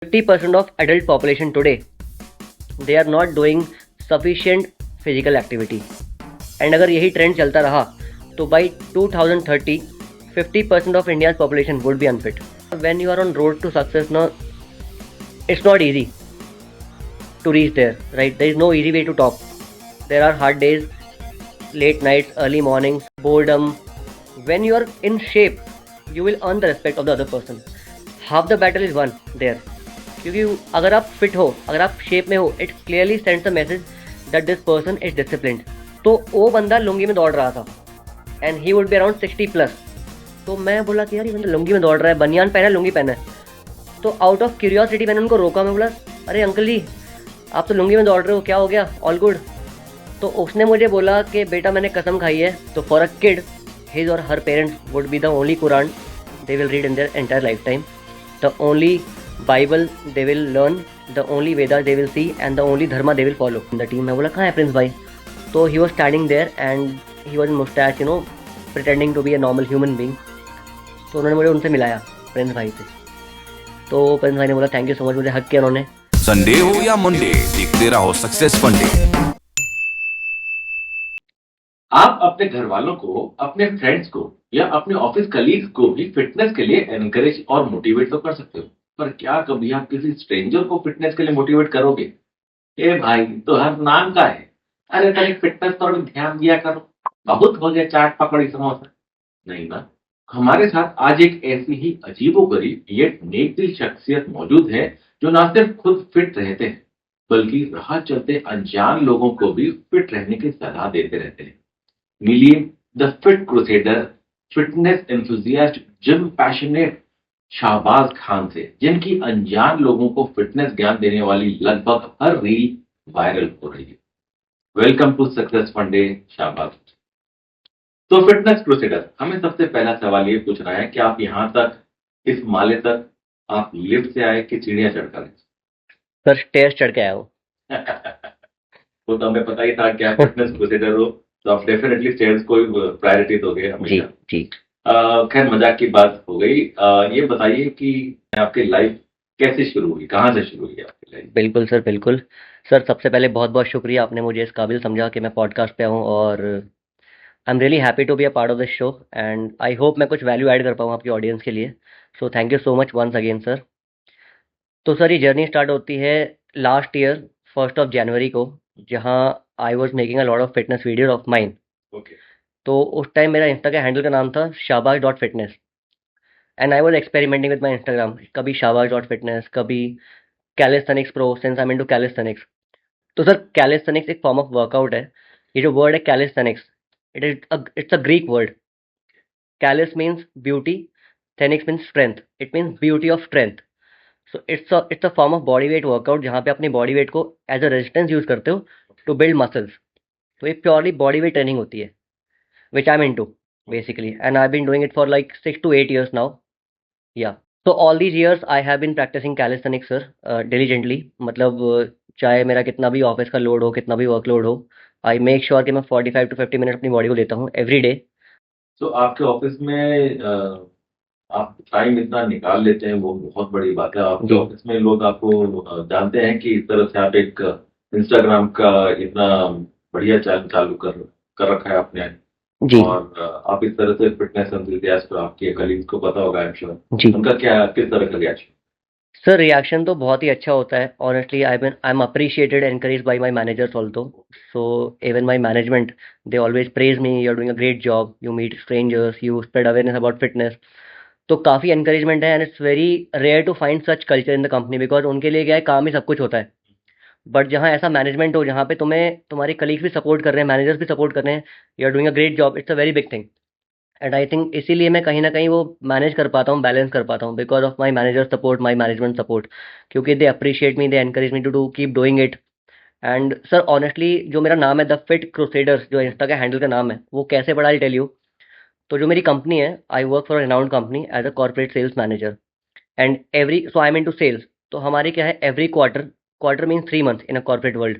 50% of adult population today, they are not doing sufficient physical activity. And अगर यही trend चलता रहा तो by 2030 50% of India's population would be unfit. When you are on road to success, no, it's not easy to reach there, right? There is no easy way to top. There are hard days, late nights, early mornings, boredom. When you are in shape, you will earn the respect of the other person. Half the battle is won there. क्योंकि अगर आप fit हो, अगर आप shape में हो, it clearly sends a message that this person is disciplined. तो वो बंदा लुंगी में दौड़ रहा था and he would be around 60+. तो मैं बोला कि यार ये बंदा लुंगी में दौड़ रहा है, बनियान पहना है, लुंगी पहना है. तो आउट ऑफ क्यूरियोसिटी मैंने उनको रोका. मैं बोला अरे अंकल जी आप तो लुंगी में दौड़ रहे हो, क्या हो गया, ऑल गुड? तो उसने मुझे बोला कि बेटा मैंने कसम खाई है. तो for a kid, his or her parents would be the only Quran they will read in their entire lifetime, the only Bible they will learn, the only Vedas they will see, and the only dharma they will follow. In the team मैं बोला कहाँ है प्रिंस भाई? तो he was standing there and he was in mustache, pretending to be a normal human being. तो उन्होंने मुझे उनसे मिलाया, प्रिंस भाई से. तो प्रिंस भाई ने बोला थैंक यू सो मच, मुझे हक किया उन्होंने. संडे हो या मंडे, देखते रहो सक्सेस फंडे. आप अपने घर वालों को, अपने फ्रेंड्स को या अपने ऑफिस कलीग्स को भी फिटनेस के लिए एनकरेज और मोटिवेट तो कर सकते हो, पर क्या कभी आप किसी स्ट्रेंजर को फिटनेस के लिए मोटिवेट करोगे? ए भाई तो हर नाम का है, अरे तनिक फिटनेस पर भी ध्यान दिया करो, बहुत हो गया चाट पकड़ी समोसा. नहीं ना. हमारे साथ आज एक ऐसी ही अजीबोगरीब ये नेक दिल शख्सियत मौजूद है जो ना सिर्फ खुद फिट रहते हैं बल्कि राह चलते अनजान लोगों को भी फिट रहने की सलाह देते रहते हैं. मिलिए the fit crusader, fitness enthusiast, gym passionate Shahbaz Khan से, जिनकी अनजान लोगों को फिटनेस ज्ञान देने वाली लगभग हर रील वायरल हो रही है. वेलकम टू सक्सेस फंडे शाहबाज. तो फिटनेस क्रूसेडर, हमें सबसे पहला सवाल ये पूछना है कि आप यहाँ तक, इस माले तक आप लिफ्ट से आए कि सीढ़ियां चढ़कर आए? सर स्टेयर्स चढ़ के आया हो. वो तो हमें पता ही था कि आप फिटनेस क्रूसेडर हो, तो आप डेफिनेटली स्टेयर्स को प्रायोरिटी दोगे जी हमेशा. जी. खैर मजाक की बात हो गई. ये बताइए कि आपकी लाइफ कैसे शुरू हुई, कहाँ से शुरू हुई आपकी लाइफ? बिल्कुल सर, बिल्कुल. सर सबसे पहले बहुत बहुत शुक्रिया, आपने मुझे इस काबिल समझा कि मैं पॉडकास्ट पे आऊँ, और I am really happy to be a part of this show and I hope मैं कुछ वैल्यू ऐड कर पाऊँ आपकी ऑडियंस के लिए. So thank you so much once again sir. तो सर ये जर्नी स्टार्ट होती है लास्ट ईयर 1 जनवरी को, जहाँ I was making a lot of fitness video of mine. Okay. तो उस टाइम मेरा इंस्टा का हैंडल का नाम था शाहबाज.fitness and I was experimenting with my Instagram. कभी शाहबाज.fitness, कभी calisthenics pro, since I am into calisthenics. तो सर कैलिस्थेनिक्स एक फॉर्म ऑफ वर्कआउट है. ये जो वर्ड है calisthenics, it's a Greek word. Calis means beauty, thenics means strength. It means beauty of strength. So it's a form of body weight workout जहाँ पे अपनी body weight को as a resistance use करते हो to build muscles. तो ये purely body weight training होती है, which I'm into basically, and I've been doing it for like 6 to 8 years now. Yeah. So all these years I have been practicing calisthenics sir, diligently. मतलब चाहे मेरा कितना भी office का load हो, कितना भी वर्कलोड हो, आई मेक श्योर कि मैं 45 to 50 मिनट अपनी बॉडी को देता हूँ एवरी डे. तो आपके ऑफिस में आप टाइम इतना निकाल लेते हैं, वो बहुत बड़ी बात है. आपके जी. ऑफिस में लोग आपको जानते हैं कि इस तरह से आप एक इंस्टाग्राम का इतना बढ़िया चैनल चालू कर रखा है आपने, जी. और आप इस तरह से फिटनेस एंथुसियास्ट, आपके कलीग्स को पता होगा आई एम श्योर, जी. उनका क्या, किस तरह का रिएक्शन? सर रिएक्शन तो बहुत ही अच्छा होता है. Honestly I am appreciated, encourage by my managers also. So even my management, they always praise me, you are doing a great job, you meet strangers, you spread awareness about fitness. तो काफ़ी encouragement है and it's very rare to find such culture in the company, because उनके लिए क्या है, काम ही सब कुछ होता है. बट जहाँ ऐसा मैनेजमेंट हो, जहाँ पे तुम्हें तुम्हारे कलीग्स भी सपोर्ट कर रहे हैं, मैनेजर्स भी सपोर्ट कर रहे हैं, you are doing a great job, it's a very big thing. And I think इसीलिए मैं कहीं ना कहीं वो मैनेज कर पाता हूँ, बैलेंस कर पाता हूँ, because of my manager support, my management support. क्योंकि they appreciate me, they encourage me to keep doing it. And sir honestly जो मेरा नाम है द फिट क्रूसेडर्स, जो इंस्टा का हैंडल का नाम है, वो कैसे पड़ा, आई टेल यू. तो जो मेरी कंपनी है, I work for a renowned company as a corporate sales manager and every, so I am into sales. तो हमारी क्या है, every quarter, quarter means 3 months in a corporate world.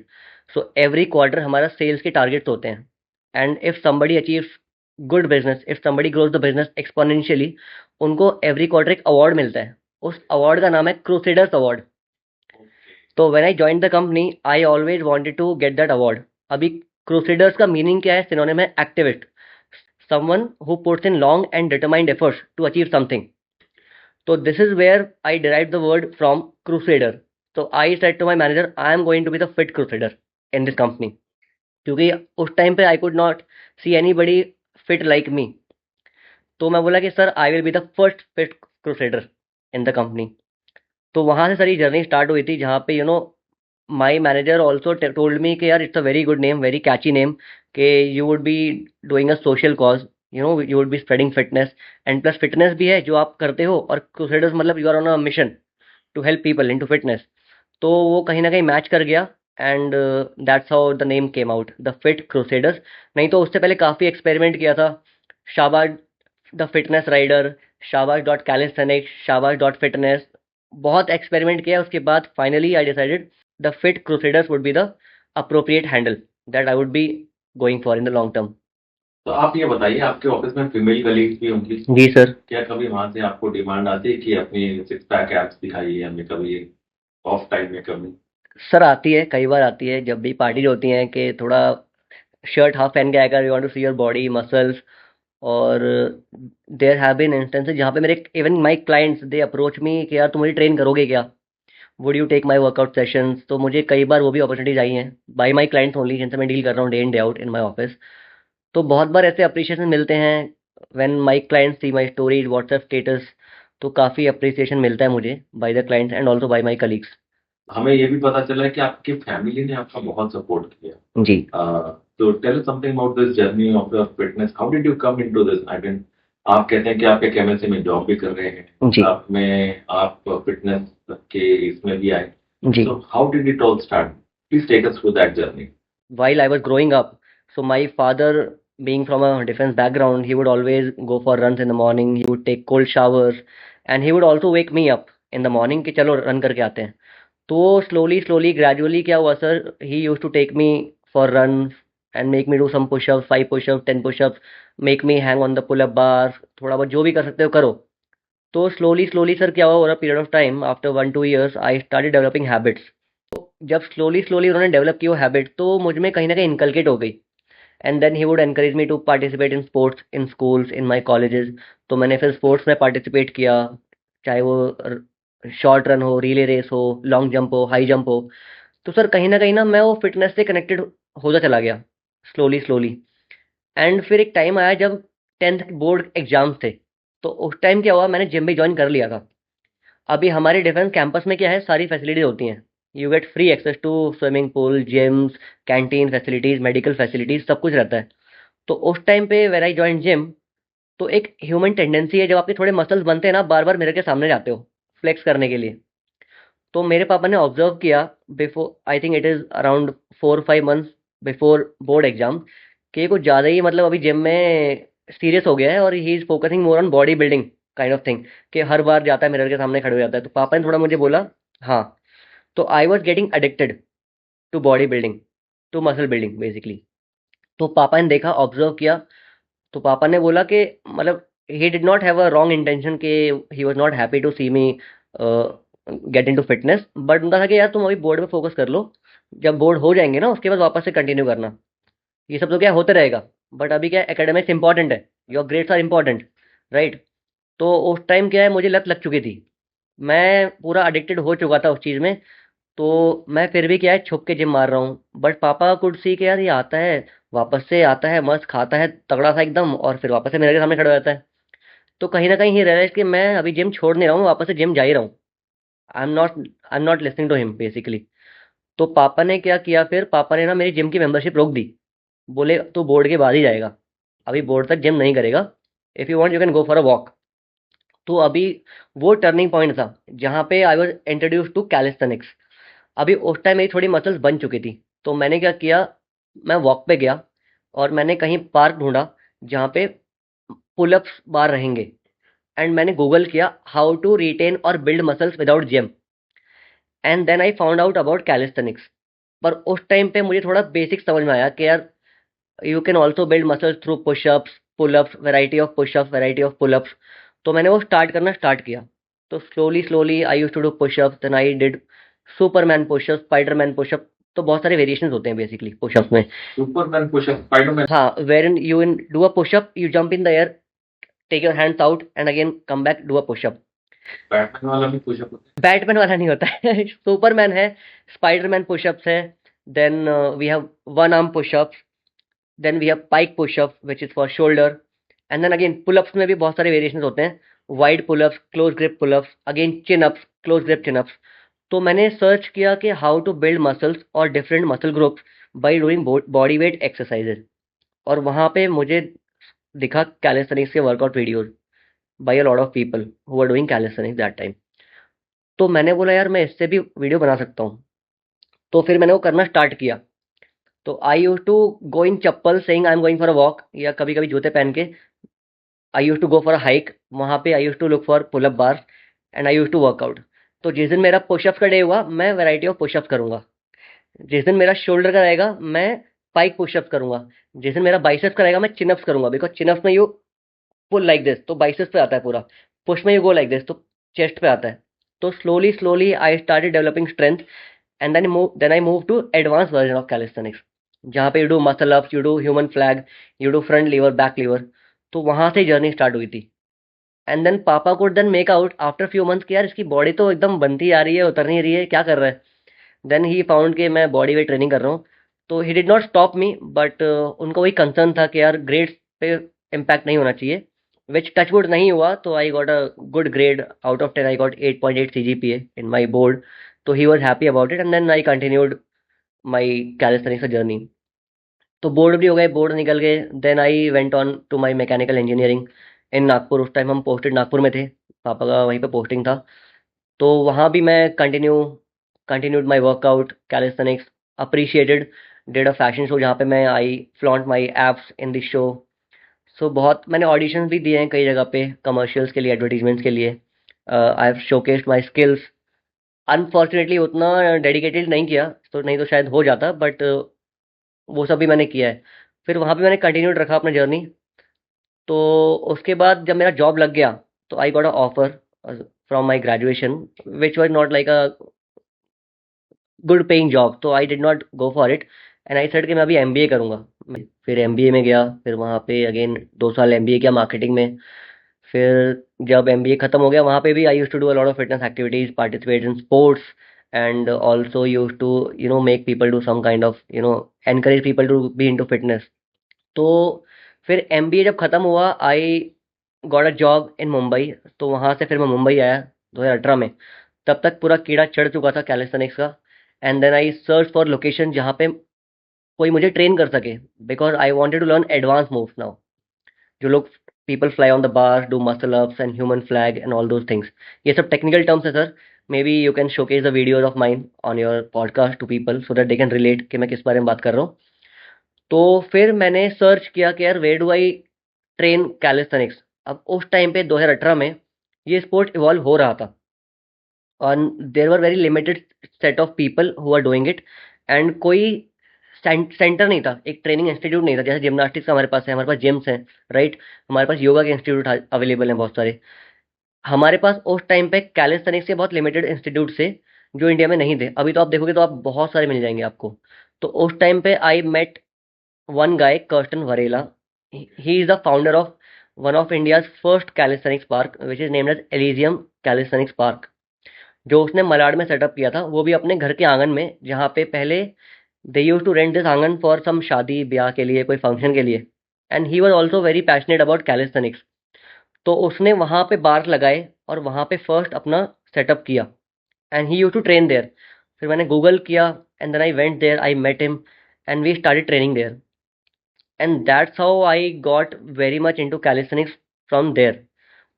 So every quarter हमारा sales के targets होते हैं. And if somebody achieves good business, if somebody grows the business exponentially, उनको every quarter एक अवार्ड मिलता है. उस अवार्ड का नाम है क्रूसेडर्स अवार्ड. तो when I join the company I always wanted to get that award. अभी क्रूसेडर्स का मीनिंग क्या है? सिनोनिम है activist, someone who puts in long and determined efforts to achieve something. So this is where I derived the word from crusader. So I said to my manager, I am going to be the fit crusader in this company. क्योंकि उस time पे आई could not see any body fit like me. तो मैं बोला कि sir I will be the first fit crusader in the company. तो वहाँ से सारी जर्नी स्टार्ट हुई थी, जहाँ पे my manager also told me कि यार it's a very good name, very catchy name, कि you would be doing a social cause, you would be spreading fitness, and plus fitness भी है जो आप करते हो, और क्रूसेडर्स मतलब you are on a mission to help people into fitness. तो वो कहीं ना कहीं मैच कर गया, and that's how the name came out, the fit crusaders. नहीं तो उससे पहले काफ़ी एक्सपेरिमेंट किया था, शाबाश द फिटनेस राइडर, शाबाश डॉट कैलिस्थेनिक्स, शाबाश डॉट फिटनेस, बहुत एक्सपेरिमेंट किया। उसके बाद finally I decided the fit crusaders would be the appropriate handle that I would be going for in the long term. तो आप ये बताइए, आपके ऑफिस में फीमेल कलीग्स भी होंगी, जी सर। क्या कभी वहां से आपको डिमांड आती है कि अपनी सिक्स पैक एब्स दिखाइए हमें कभी ऑफ टाइम में कभी? सर आती है, कई बार आती है, जब भी पार्टीज होती हैं कि थोड़ा शर्ट हाफ पहन के आएगा, you want to see your body muscles. और देयर हैव बीन इंस्टेंसेस जहाँ पे मेरे even my clients they approach me कि यार तुम मुझे ट्रेन करोगे क्या, would you take my workout sessions. तो मुझे कई बार वो भी अपॉर्चुनिटीज आई हैं बाय माय क्लाइंट्स ओनली, जिनसे मैं डील कर रहा हूँ day in day out in my office. तो बहुत बार ऐसे अप्रिशिएशन मिलते हैं when my clients see my stories WhatsApp status. तो काफ़ी अप्रिसिएशन मिलता है मुझे by the clients and also by my colleagues. हमें ये भी पता चला है कि आपकी फैमिली ने आपका बहुत सपोर्ट किया। जी। तो tell something about this journey of your fitness, how did you come into this? I mean, आप कहते हैं कि आप एक एमएनसी में जॉब भी कर रहे हैं, जी। आप में आप फिटनेस के इसमें भी आए, जी। so how did it all start? Please take us through that journey. While I was growing up, so my father, being from a defense background, he would always go for runs in the morning. He would take cold showers, and he would also wake me up in the morning कि चलो run करके आते हैं। तो slowly slowly gradually क्या हुआ sir, he use to take me for run and make me do some pushups, 5 pushups, 10 pushups, make me hang on the pull up bar, थोड़ा बहुत जो भी कर सकते हो करो। तो स्लोली स्लोली सर क्या हुआ, over a period of time after 1-2 years I started developing habits. जब स्लोली स्लोली उन्होंने डेवलप की वो हैबिट, तो मुझ में कहीं ना कहीं इनकलकेट हो गई। And then he would encourage me to participate in sports, in schools, in my colleges. तो मैंने फिर स्पोर्ट्स में पार्टिसिपेट किया, चाहे वो शॉर्ट रन हो, रिले रेस हो, लॉन्ग जंप हो, हाई जंप हो। तो सर कहीं ना मैं वो फिटनेस से कनेक्टेड होता चला गया स्लोली स्लोली। एंड फिर एक टाइम आया जब 10th बोर्ड एग्जाम्स थे, तो उस टाइम क्या हुआ, मैंने जिम भी ज्वाइन कर लिया था। अभी हमारे डिफेंस कैंपस में क्या है, सारी फैसिलिटीज होती हैं, you get free access to swimming pool, gyms, canteen facilities, medical facilities, सब कुछ रहता है। तो उस टाइम पे वेर आई जॉइन जिम, तो एक ह्यूमन टेंडेंसी है, जब आपके थोड़े मसल्स बनते हैं ना, बार बार मिरर के सामने जाते हो फ्लेक्स करने के लिए। तो मेरे पापा ने ऑब्जर्व किया before, I think it is around 4-5 months before board exam, कि ये कुछ ज़्यादा ही मतलब अभी जिम में सीरियस हो गया है, और he is focusing more on body building kind of thing, कि हर बार जाता है मिरर के सामने खड़े हो जाता है। तो पापा ने थोड़ा मुझे बोला, हाँ। तो I was getting addicted to body building, to muscle building basically. तो पापा ने देखा, ऑब्जर्व किया। तो पापा ने बोला कि मतलब he did not have a wrong intention, कि he was not happy to see me get into fitness, but उनका था कि यार तुम अभी बोर्ड में फोकस कर लो, जब बोर्ड हो जाएंगे ना उसके बाद वापस से कंटिन्यू करना, ये सब तो क्या होते रहेगा, बट अभी क्या एकेडमिक्स इंपॉर्टेंट है, your grades are important, right. तो उस टाइम क्या है, मुझे लत लग चुकी थी, मैं पूरा एडिक्टेड हो चुका था उस चीज़ में। तो मैं फिर भी क्या है छुप के जिम मार रहा हूँ, बट पापा कुड सी कि यार ये आता है, वापस से आता है, मस्त खाता है तगड़ा सा एकदम, और फिर वापस से मेरे के सामने खड़ा हो जाता है। तो कहीं ना कहीं ही रियलाइज कि मैं अभी जिम छोड़ नहीं रहा हूँ, वापस से जिम जा ही रहा हूँ। I am not listening to him basically. तो पापा ने क्या किया, फिर पापा ने ना मेरी जिम की मेंबरशिप रोक दी। बोले तू बोर्ड के बाद ही जाएगा, अभी बोर्ड तक जिम नहीं करेगा, if you want you can go for a walk. तो अभी वो टर्निंग पॉइंट था जहाँ पे I was introduced to calisthenics. अभी उस टाइम मेरी थोड़ी मसल्स बन चुकी थी, तो मैंने क्या किया, मैं वॉक पे गया, और मैंने कहीं पार्क ढूंढा जहाँ पे पुलअप्स बार रहेंगे, एंड मैंने गूगल किया हाउ टू रिटेन और build muscles without gym, and then I found out about calisthenics. पर उस टाइम पे मुझे थोड़ा बेसिक समझ में आया कि यार you can also build muscles through pushups, pullups, variety of pushups, variety of pullups. तो मैंने वो स्टार्ट करना स्टार्ट किया। तो slowly slowly I use to do pushups, then I did superman pushup, spiderman pushup, तो बहुत सारे वेरिएशंस होते हैं बेसिकली पुशअप्स में। सुपरमैन पुशअप, स्पाइडरमैन, हाँ, wherein you in do a push-up, you jump in the air, take your hands out and again come back, do a push-up. Batman वाला भी pushup होता बैटमैन वाला नहीं होता है सुपरमैन है, स्पाइडरमैन पुशअप्स है, then we have one arm pushups, then we have pike pushup which is for shoulder, and then again pullups में भी बहुत सारे वेरिएशंस होते हैं, wide pullups, close grip pullups, again chin ups, close grip chin ups. तो मैंने search किया कि हाउ टू बिल्ड मसल्स और different muscle groups by doing body weight exercises, और वहाँ पे मुझे दिखा कैलिस्थेनिक्स के workout videos by a lot of people who are doing calisthenics that time. तो मैंने बोला यार मैं इससे भी वीडियो बना सकता हूँ, तो फिर मैंने वो करना स्टार्ट किया। तो I use to go in चप्पल saying I am going for a walk, या कभी कभी जूते पहन के I use to go for a hike, वहाँ पे I use to look for pull up bars and I use to work out. तो जिस दिन मेरा पुशअप्स का डे हुआ मैं वैरायटी ऑफ पुशअप्स करूंगा, जिस दिन मेरा शोल्डर का रहेगा मैं पाइक पुशअप्स करूंगा, जिस दिन मेरा बाइसेप्स का रहेगा मैं चिनअप्स करूंगा, बिकॉज चिनअप्स में यू पुल लाइक दिस तो बाइसेप्स पे आता है पूरा, पुश में यू गो लाइक दिस तो चेस्ट पे आता है। तो slowly slowly I started developing strength, and then I move to advance version of calisthenics, जहाँ पे you do muscle ups, you do human flag, you do front lever, back lever. तो वहाँ से जर्नी स्टार्ट हुई थी। And then पापा को then make out after few months कि यार इसकी बॉडी तो एकदम बनती आ रही है, उतर नहीं रही है, क्या कर रहा है। देन ही फाउंड कि मैं बॉडी वेट ट्रेनिंग कर रहा हूँ। तो ही did not stop me, but उनको वही कंसर्न था कि यार ग्रेड्स पे इम्पैक्ट नहीं होना चाहिए, विच टचवुड नहीं हुआ। तो I got a good grade, out of 10 I got 8.8 CGPA in my board. तो he was happy about it, and then I continued my calisthenics journey. तो बोर्ड भी हो गए, बोर्ड निकल गए, then I went on to my mechanical engineering in Nagpur. उस time हम posted Nagpur में थे, पापा का वहीं पे पोस्टिंग था। तो वहाँ भी मैं continued my workout calisthenics, appreciated, did a fashion show जहाँ पे मैं I flaunt my abs in this show. So बहुत मैंने ऑडिशंस भी दिए हैं कई जगह पे, कमर्शियल्स के लिए, एडवर्टीजमेंट्स के लिए। I have showcased my skills. Unfortunately उतना डेडिकेटेड नहीं किया, तो नहीं तो शायद हो जाता, बट वो सब भी मैंने किया है। फिर वहाँ पे मैंने कंटिन्यूड रखा अपना जर्नी। तो उसके बाद जब मेरा जॉब लग गया तो I got a offer from my graduation which was not like a good paying job, तो I did not go for it, and I said कि मैं अभी एमबीए करूँगा। फिर एमबीए में गया, फिर वहाँ पे अगेन 2 साल एमबीए किया मार्केटिंग में। फिर जब एमबीए खत्म हो गया वहाँ पे भी I use to do a lot of fitness activities, participate in sports, and also use to make people do some kind of encourage people to be into fitness. तो फिर एमबीए जब खत्म हुआ I got a job in Mumbai. तो वहाँ से फिर मैं मुंबई आया 2018 में। तब तक पूरा कीड़ा चढ़ चुका था कैलिस्थेनिक्स का, and then I search for location जहाँ पे कोई मुझे ट्रेन कर सके, because I wanted to learn advance moves now. जो लोग people fly on the bar, do muscle ups and human flag and all those things, ये सब टेक्निकल टर्म्स है sir. Maybe you can showcase the videos of mine on your podcast to people so that they can relate कि मैं किस बारे में बात कर रहा हूँ। तो फिर मैंने सर्च किया कि यार where do I train calisthenics. अब उस टाइम पे 2018 में ये स्पोर्ट इवॉल्व हो रहा था, और there were very limited set of people who are doing it, and कोई सेंटर नहीं था, एक ट्रेनिंग इंस्टीट्यूट नहीं था। जैसे जिम्नास्टिक्स का हमारे पास है, हमारे पास जिम्स हैं, राइट, हमारे पास योगा के इंस्टीट्यूट अवेलेबल हैं बहुत सारे। हमारे पास उस टाइम पे कैलिस्थेनिक्स के बहुत लिमिटेड इंस्टीट्यूट से जो इंडिया में नहीं थे। अभी तो आप देखोगे तो आप बहुत सारे मिल जाएंगे आपको। तो उस टाइम पे I met one guy, Kirsten Varela. He is the founder of one of India's first calisthenics park, which is named as Elysium Calisthenics Park, जो उसने मलाड में सेटअप किया था, वो भी अपने घर के आंगन में, जहाँ पे पहले दे यूज टू रेंट दिस आंगन फॉर सम शादी ब्याह के लिए, कोई फंक्शन के लिए। And he was also very passionate about calisthenics. तो उसने वहाँ पे बार्स लगाए और वहाँ पे फर्स्ट अपना सेटअप किया, and he use to train there. फिर मैंने गूगल किया, and then I went there, I met him, and we started training there, and that's how I got very much into calisthenics from there.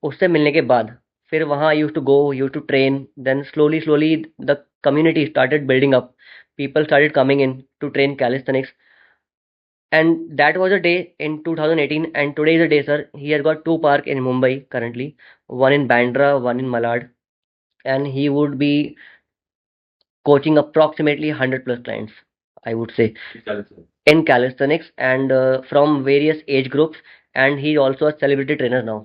उससे मिलने के बाद फिर वहाँ I use to go, use to train, then slowly slowly the community started building up, people started coming in to train calisthenics, and that was a day in 2018, and today is a day, sir. He has got two park in Mumbai currently, one in Bandra, one in Malad, and he would be coaching approximately 100 plus clients, I would say, in calisthenics, and from various age groups, and he's also a celebrity trainer now.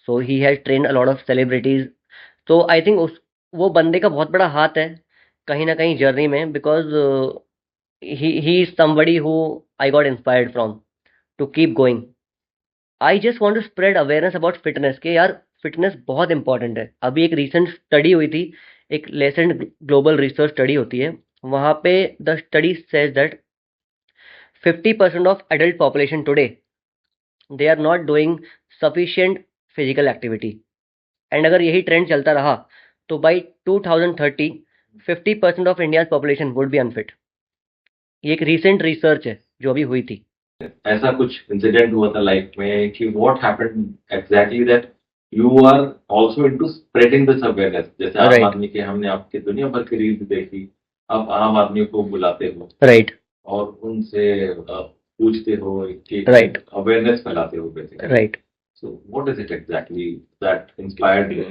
So he has trained a lot of celebrities. So I think उस वो बंदे का बहुत बड़ा हाथ है कहीं ना कहीं जर्नी में, because he is somebody who I got inspired from to keep going. I just want to spread awareness about fitness के यार फिटनेस बहुत इंपॉर्टेंट है. अभी एक रीसेंट स्टडी हुई थी, एक लेसेंट ग्लोबल रिसर्च स्टडी होती है, वहां पे the study says that 50% of adult population today, they are not doing sufficient physical activity. And अगर यही ट्रेंड चलता रहा तो by 2030 50% of India population would be unfit. ये एक रीसेंट रिसर्च है जो अभी हुई थी. ऐसा कुछ इंसिडेंट हुआ था लाइफ में कि what happened exactly that you are also into spreading this awareness? जैसे आम Right. आदमी के हमने आपकी दुनिया भर की रील्स देखी, आप आम आदमी को बुलाते हो राइट. और उनसे पूछते हो कि Right. अवेयरनेस फैलाते हो basically. Right. So what is it exactly that inspired you?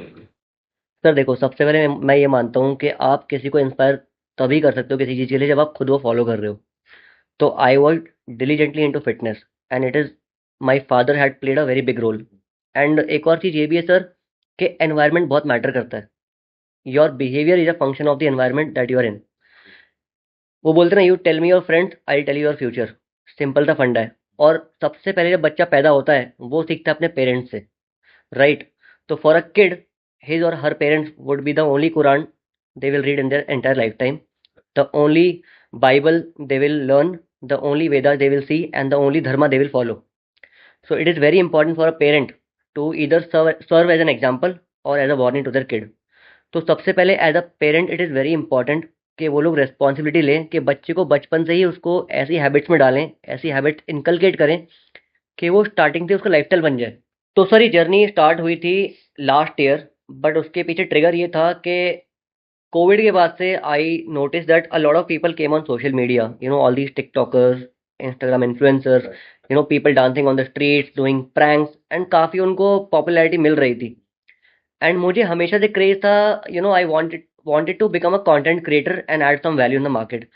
Sir देखो, सबसे पहले मैं ये मानता हूँ कि आप किसी को इंस्पायर तभी कर सकते हो किसी चीज़ के लिए जब आप खुद वो फॉलो कर रहे हो. तो I was diligently into fitness and it is my father had played a very big role. एंड एक और चीज़ ये भी है सर कि एनवायरनमेंट बहुत मैटर करता है. Your behaviour is a function of the environment that you are in. वो बोलते ना, you tell me your friends I tell you your future. Simple सा फंडा है. और सबसे पहले जब बच्चा पैदा होता है वो सीखता है अपने पेरेंट्स से. राइट. तो for a kid, his or her parents would be the only Quran they will read in their entire lifetime, the only Bible they will learn, the only Vedas they will see, and the only Dharma they will follow. So it is very important for a parent to either serve as an example or as a warning to their kid. तो सबसे पहले as a parent it is very important कि वो लोग responsibility लें कि बच्चे को बचपन से ही उसको ऐसी हैबिट्स में डालें, ऐसी हैबिट इनकलकेट करें कि वो स्टार्टिंग से उसका लाइफस्टाइल बन जाए. तो सर ये जर्नी स्टार्ट हुई थी लास्ट ईयर, बट उसके पीछे ट्रिगर ये था कि कोविड के बाद से I notice that a lot of people came on social media, you know all these TikTokers, Instagram influencers, you know people dancing on the streets doing pranks, and काफ़ी उनको पॉपुलैरिटी मिल रही थी. एंड मुझे हमेशा से क्रेज था, you know I wanted to become a content creator and add some value in the market.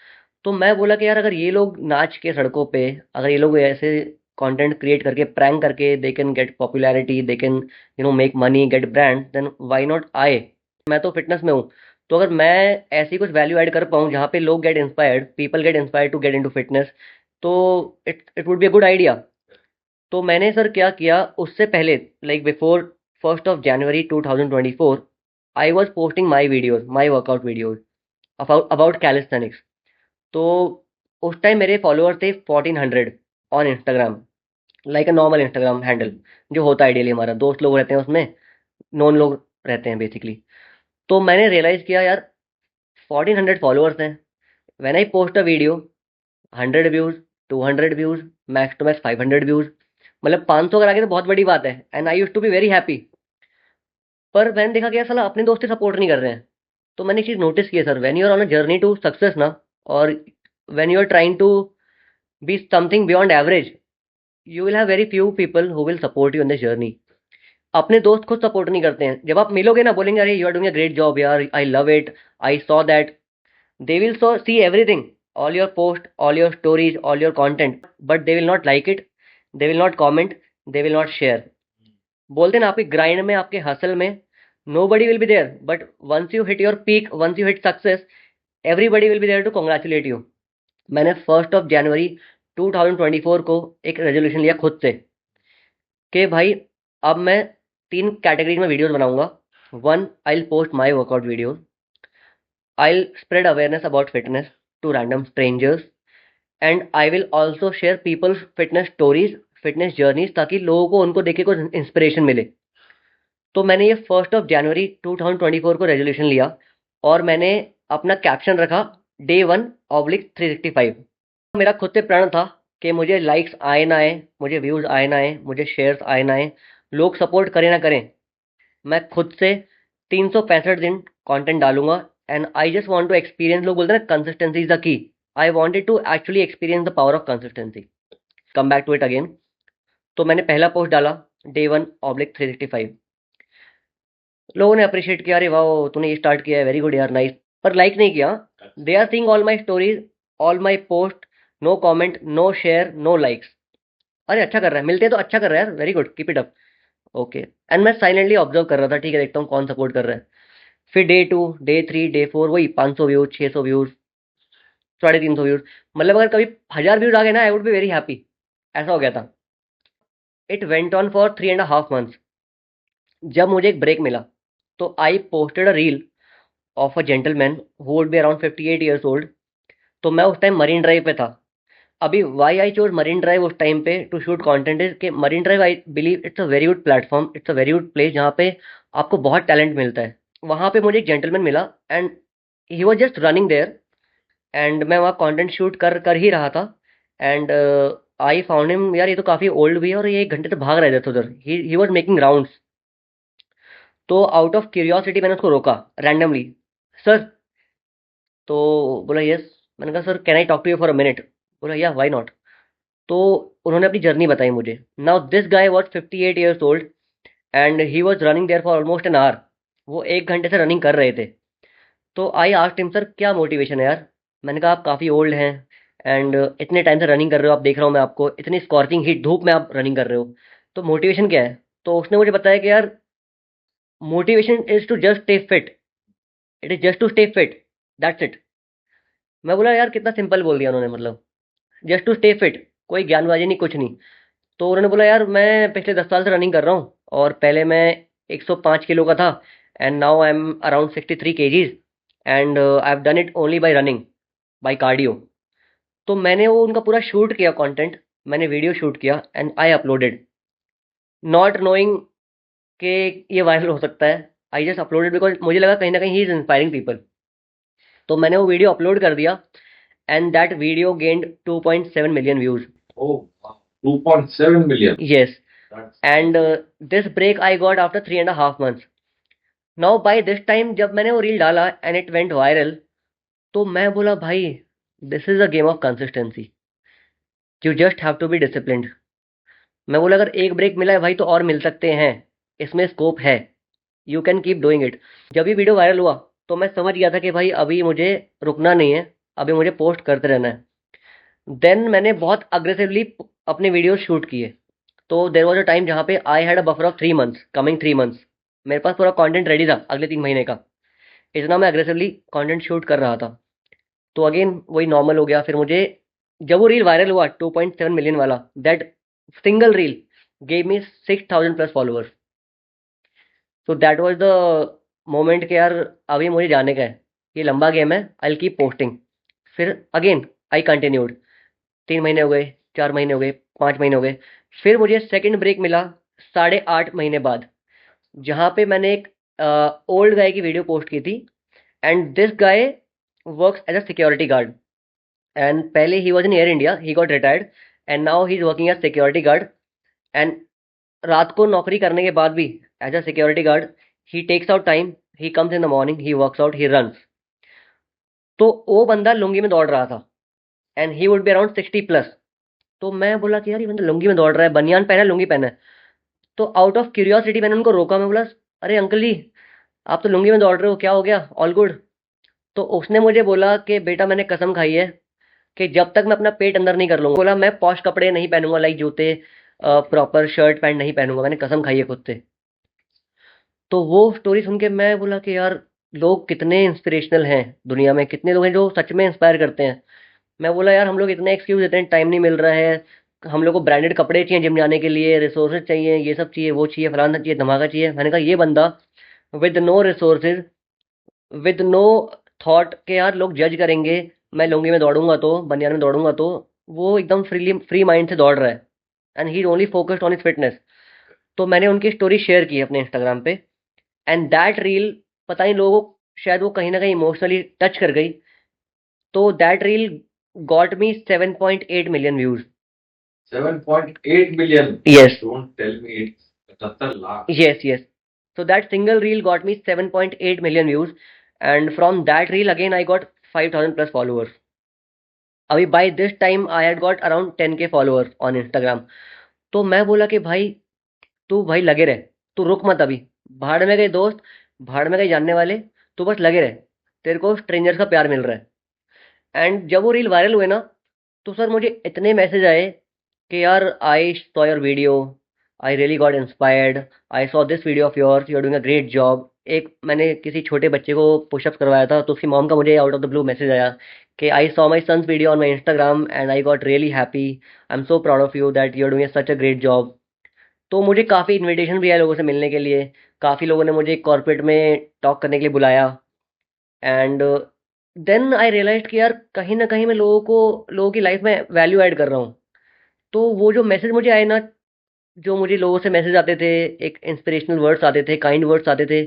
तो मैं बोला कि यार अगर ये लोग नाच के सड़कों पे, अगर ये लोग ऐसे कंटेंट क्रिएट करके प्रैंक करके they can get popularity, they can you know make money, get brand, then why not I. मैं तो फिटनेस में हूँ, तो अगर मैं ऐसी कुछ वैल्यू ऐड कर पाऊँ जहाँ पे लोग get inspired, people get inspired to get into fitness, तो it would be a good idea. तो मैंने सर क्या किया उससे पहले, like before 1st of January 2024, I was posting my videos, my workout videos about calisthenics. तो उस time मेरे फॉलोअर्स थे 1400 on Instagram, like a normal Instagram handle जो होता है आइडियली. हमारा दोस्त लोग रहते हैं उसमें, नॉन लोग रहते हैं बेसिकली. तो मैंने रियलाइज़ किया यार 1400 फॉलोअर्स हैं, when I post a video 100 views, 200 views, max to max 500 views, मतलब 500 अगर आ गए तो बहुत बड़ी बात है. And I used to be very happy. पर मैंने देखा कि यार साला अपने दोस्त ही सपोर्ट नहीं कर रहे हैं. तो मैंने एक चीज़ नोटिस की है sir, when you are on a journey to success ना, और when you are trying to be something beyond average, you will have very few people who will support you in this journey. अपने दोस्त खुद support नहीं करते हैं. जब आप मिलोगे ना, बोलेंगे अरे you are doing a great job यार, I love it, I saw that, they will see everything, all your post, all your stories, all your content, but they will not like it, they will not comment, they will not share. बोलते हैं ना, आपके grind में, आपके hustle में nobody will be there, but once you hit your peak, once you hit success, everybody will be there to congratulate you. मैंने 1st of January 2024 को एक रेजोल्यूशन लिया खुद से कि भाई अब मैं 3 कैटेगरी में वीडियोस बनाऊंगा. 1, I post my workout videos. I'll spread awareness about fitness to random strangers, and I will also share people's fitness stories, fitness journeys, ताकि लोगों को उनको देख के कुछ इंस्पिरेशन मिले. तो मैंने ये 1st of January 2024 को रेजोल्यूशन लिया और मैंने अपना कैप्शन रखा Day 1/365. मेरा खुद से प्रण था कि मुझे लाइक्स आए ना आए, मुझे व्यूज़ आए ना आए, मुझे शेयर्स आए ना आए, लोग सपोर्ट करें ना करें, मैं खुद से 365 दिन कंटेंट डालूंगा. And I just want to experience, लोग बोलते हैं ना consistency is the key, I wanted to actually experience the power of consistency. Come back to it again. तो मैंने पहला पोस्ट डाला Day 1/365. लोगों ने अप्रिशिएट किया, अरे वाह तूने ये स्टार्ट किया है, वेरी गुड यार, नाइस. पर लाइक नहीं किया. They are seeing all my stories, all my post, no comment, no share, no likes. अरे अच्छा कर रहा है, मिलते हैं तो अच्छा कर रहा है यार, very good, keep it up. Okay. And मैं साइलेंटली ऑब्जर्व कर रहा था, ठीक है देखता हूँ कौन सपोर्ट कर रहा है. फिर डे 2, डे 3, डे 4 वही 500 व्यूज, 600 व्यूज, 350 व्यूज। मतलब अगर कभी 1000 व्यूज आ गए ना, I would be very happy. ऐसा हो गया था। It went on for 3.5 months। जब मुझे एक ब्रेक मिला तो I posted a reel of a gentleman who would be around 58 years old. तो मैं उस टाइम मरीन ड्राइव पे था। अभी why I chose Marine Drive उस टाइम पे टू शूट कंटेंट इज कि Marine Drive I believe it's a very good platform, it's a very good place जहाँ पे आपको बहुत टैलेंट मिलता है। वहाँ पे मुझे एक जेंटलमैन मिला and he was just running their. And मैं वहाँ कंटेंट शूट कर कर ही रहा था। एंड आई फाउंड हिम, यार ये तो काफ़ी ओल्ड भी है और ये 1 घंटे से भाग रहे थे इधर उधर, ही वॉज मेकिंग राउंड्स। तो आउट ऑफ क्यूरियोसिटी मैंने उसको रोका रैंडमली, सर। तो बोला यस। मैंने कहा sir can I talk to you for a minute. बोला या व्हाई नॉट। तो उन्होंने अपनी जर्नी बताई मुझे। Now this guy was 58 years old and he was running their for almost an hour. वो 1 घंटे से रनिंग कर रहे थे। तो आई आस्क्ड हिम, सर क्या मोटिवेशन है यार। मैंने कहा आप काफ़ी ओल्ड हैं एंड इतने टाइम से रनिंग कर रहे हो, आप देख रहा हूँ मैं आपको, इतनी स्कॉर्चिंग हीट धूप में आप रनिंग कर रहे हो, तो मोटिवेशन क्या है। तो उसने मुझे बताया कि यार motivation is to just stay fit, it is just to stay fit, that's it. मैं बोला यार कितना सिंपल बोल दिया उन्होंने, मतलब जस्ट टू स्टे फिट, कोई ज्ञानबाजी नहीं, कुछ नहीं। तो उन्होंने बोला यार मैं पिछले 10 साल से रनिंग कर रहा हूँ और पहले मैं 105 किलो का था and now I am around 63 kgs and I have done it only by running, by cardio. तो मैंने वो उनका पूरा शूट किया कंटेंट, मैंने वीडियो शूट किया and I uploaded, not knowing कि ये वायरल हो सकता है। आई जस्ट अपलोडेड बिकॉज मुझे लगा कहीं ना कहीं ही इज इंस्पायरिंग पीपल। तो मैंने वो वीडियो अपलोड कर दिया and that video gained 2.7 million views. Oh, wow. 2.7 million. Yes, That's and this break I got after 3.5 months. Now by this time जब मैंने वो रील डाला and it went viral, तो मैं बोला भाई this is a game of consistency. You just have to be disciplined. मैं बोला अगर एक ब्रेक मिला है भाई तो और मिल सकते हैं, इसमें स्कोप है, you can keep doing it. जब ये वीडियो वायरल हुआ तो मैं समझ गया था कि भाई अभी मुझे रुकना नहीं है, अभी मुझे पोस्ट करते रहना है। देन मैंने बहुत अग्रेसिवली अपने वीडियो शूट किए। तो देर वॉज अ टाइम जहाँ पे I had a buffer of 3 months, coming 3 months मेरे पास पूरा कंटेंट रेडी था अगले 3 महीने का। इतना मैं अग्रेसिवली कंटेंट शूट कर रहा था। तो अगेन वही नॉर्मल हो गया। फिर मुझे जब वो रील वायरल हुआ 2.7 मिलियन वाला, that single reel gave me 6,000 plus followers. तो दैट वाज द मोमेंट कि यार अभी मुझे जाने का है, ये लंबा गेम है, आई विल कीप पोस्टिंग। फिर अगेन आई कंटिन्यूड। 3 महीने हो गए, 4 महीने हो गए, 5 महीने हो गए। फिर मुझे सेकंड ब्रेक मिला 8.5 महीने बाद, जहाँ पे मैंने एक ओल्ड गाय की वीडियो पोस्ट की थी। And this guy works as a security guard and पहले ही was in Air India, he got retired and now he is working as security guard. And रात को नौकरी करने के बाद भी as a security guard he takes out time, he comes in the morning, he works out, he runs. तो वो बंदा लुंगी में दौड़ रहा था and he would be around 60 plus. तो मैं बोला कि यार ये बंदा लुंगी में दौड़ रहा है, बनियान पहना है, लुंगी पहना है। तो आउट ऑफ क्यूरियोसिटी मैंने उनको रोका, मैं बोला अरे अंकल जी आप तो लुंगी में दौड़ रहे हो, क्या हो गया, ऑल गुड। तो उसने मुझे बोला कि बेटा मैंने कसम खाई है कि जब तक मैं अपना पेट अंदर नहीं कर लूंगा, बोला मैं पॉश कपड़े नहीं पहनूंगा, लाइक जूते, प्रॉपर शर्ट पैंट नहीं पहनूंगा, मैंने कसम खाई है खुद से। तो वो स्टोरी सुन के मैं बोला कि यार लोग कितने इंस्पिरेशनल हैं, दुनिया में कितने लोग हैं जो सच में इंस्पायर करते हैं। मैं बोला यार हम लोग इतने एक्सक्यूज देते हैं, टाइम नहीं मिल रहा है, हम लोग को ब्रांडेड कपड़े चाहिए जिम जाने के लिए, रिसोर्सेज चाहिए, ये सब चाहिए, वो चाहिए, फलाना चाहिए, धमाका चाहिए। मैंने कहा ये बंदा with no resources, with no thought के यार लोग जज करेंगे, मैं लुंगी में दौड़ूंगा तो, बनियान में दौड़ूंगा तो, वो एकदम फ्री माइंड से दौड़ रहा है and he only focused on his fitness. तो मैंने उनकी स्टोरी शेयर की अपने इंस्टाग्राम पे एंड दैट रील, पता नहीं लोगों को शायद वो कहीं ना कहीं इमोशनली टच कर गई। तो that reel got me 7.8 million views. 7.8 million. Yes. Don't tell me it's 77 lakh. Yes, yes. So that single reel got me 7.8 million views, and from that reel again I got 5,000 plus followers. अभी by this time I had got around 10K followers on Instagram. तो मैं बोला कि भाई तू भाई लगे रहे, तू रुक मत अभी, भाड़ में गए दोस्त, भाड़ में गए जानने वाले, तू बस लगे रहे, तेरे को स्ट्रेंजर्स का प्यार मिल रहा है। एंड जब वो रील वायरल हुए ना, तो सर मुझे इतने मैसेज आए कि यार I saw your video, I really got inspired, I saw this video of yours, you are doing a great job. एक मैंने किसी छोटे बच्चे को पुशअप्स करवाया था, तो उसकी मॉम का मुझे out of the blue message आया कि I saw my son's video on my Instagram and I got really happy, I am so proud of you that you are doing such a great job. तो मुझे काफ़ी invitation भी आए लोगों से मिलने के लिए, काफ़ी लोगों ने मुझे कॉर्पोरेट में टॉक करने के लिए बुलाया। एंड देन आई रियलाइज कि यार कहीं ना कहीं मैं लोगों की लाइफ में वैल्यू ऐड कर रहा हूँ। तो वो जो मैसेज मुझे आए ना, जो मुझे लोगों से मैसेज आते थे, एक इंस्पिरेशनल वर्ड्स आते थे, काइंड वर्ड्स आते थे,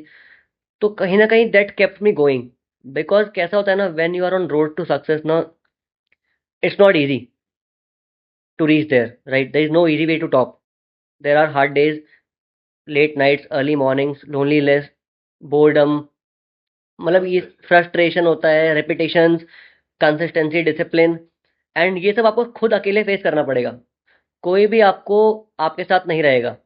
तो कहीं ना कहीं that kept me going. Because कैसा होता है ना, when you are on road to success ना, it's not easy to reach there, right? There is no easy way to top. There are hard days, late nights, early mornings, loneliness, boredom, मतलब ये frustration होता है, repetitions, consistency, discipline. And ये सब आपको खुद अकेले फेस करना पड़ेगा। कोई भी आपको आपके साथ नहीं रहेगा,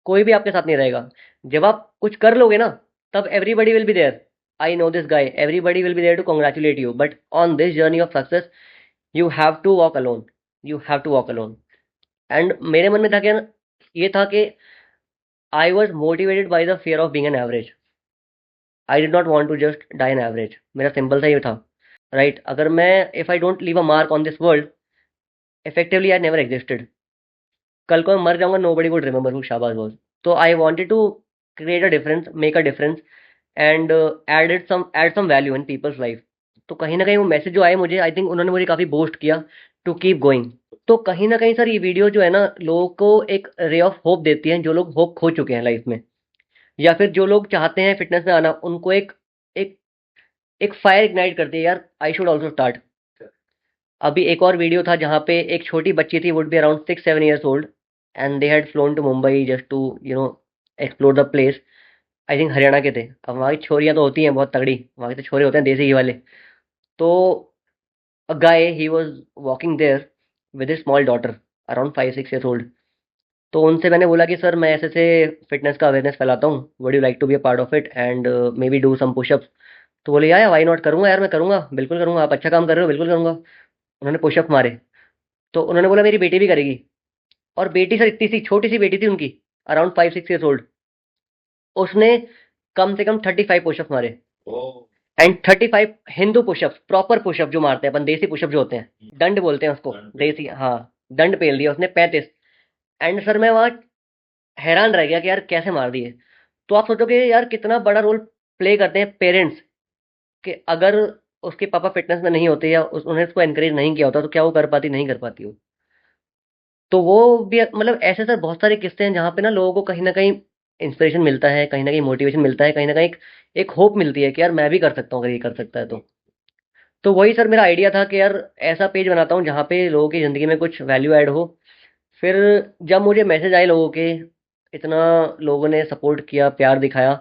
कोई भी आपके साथ नहीं रहेगा। जब आप कुछ कर लोगे ना, तब everybody will be there. I know this guy, everybody will be there to congratulate you, but on this journey of success you have to walk alone, you have to walk alone. And मेरे मन में था क्या, ये था कि I was motivated by the fear of being an average. I did not want to just die an average. मेरा simple सा ये था, राइट? अगर मैं, if I don't leave a mark on this world, effectively I never existed. कल को मैं मर जाऊंगा, nobody would remember who Shahbaz was. तो I wanted to create a difference, make a difference, and add some value in people's life. तो कहीं ना कहीं वो मैसेज जो आए मुझे, आई थिंक उन्होंने मुझे काफ़ी बूस्ट किया टू कीप गोइंग। तो कहीं ना कहीं सर ये वीडियो जो है ना, लोगों को एक रे ऑफ होप देती है, जो लोग होप खो चुके हैं लाइफ में, या फिर जो लोग चाहते हैं फिटनेस में आना, उनको एक एक फायर इग्नाइट करती है, यार आई शुड ऑल्सो स्टार्ट। अभी एक और वीडियो था जहाँ पे एक छोटी बच्ची थी, would be around 6-7 years old, and they had flown to Mumbai just to explore the place. I think Haryana के थे। अब वहाँ की छोरियाँ तो होती हैं बहुत तगड़ी, वहाँ के तो छोरे होते हैं देसी घी वाले। तो a guy, he was walking there with his small daughter around 5-6 years old. तो उनसे मैंने बोला कि सर, मैं ऐसे से फिटनेस का अवेयरनेस फैलाता हूँ, would you like to be a part of it and maybe do some pushups? तो बोले यार वाई नॉट, करूँगा यार, मैं करूँगा, बिल्कुल करूँगा, आप अच्छा काम कर रहे हो, बिल्कुल करूँगा। उन्होंने पुशअप मारे। तो उन्होंने बोला मेरी बेटी भी करेगी। और बेटी सर इतनी सी छोटी सी बेटी थी उनकी, अराउंड 5-6 years ओल्ड। उसने कम से कम 35 पुशअप मारे। And 35 Hindu pushup, proper pushup जो मारते हैं अपन, देसी पुशअप जो होते हैं, दंड बोलते हैं उसको, देसी, हाँ। दंड पेल दिया उसने 35। एंड सर मैं वहाँ हैरान रह गया कि यार कैसे मार दिए। तो आप सोचो कि यार कितना बड़ा रोल प्ले करते हैं पेरेंट्स, कि अगर उसके पापा फिटनेस में नहीं होते या उन्हें उसको एनकरेज नहीं किया होता, तो क्या वो कर पाती, नहीं कर पाती वो। तो वो भी मतलब ऐसे सर बहुत सारे किस्से हैं जहाँ पे ना लोगों को कहीं न कहीं इंस्पिरेशन मिलता है, कहीं न कहीं मोटिवेशन मिलता है, कहीं न कहीं एक होप मिलती है कि यार मैं भी कर सकता हूँ अगर ये कर सकता है तो। तो वही सर मेरा आइडिया था कि यार ऐसा पेज बनाता हूँ जहाँ पे लोगों की ज़िंदगी में कुछ वैल्यू ऐड हो। फिर जब मुझे मैसेज आए लोगों के, इतना लोगों ने सपोर्ट किया, प्यार दिखाया,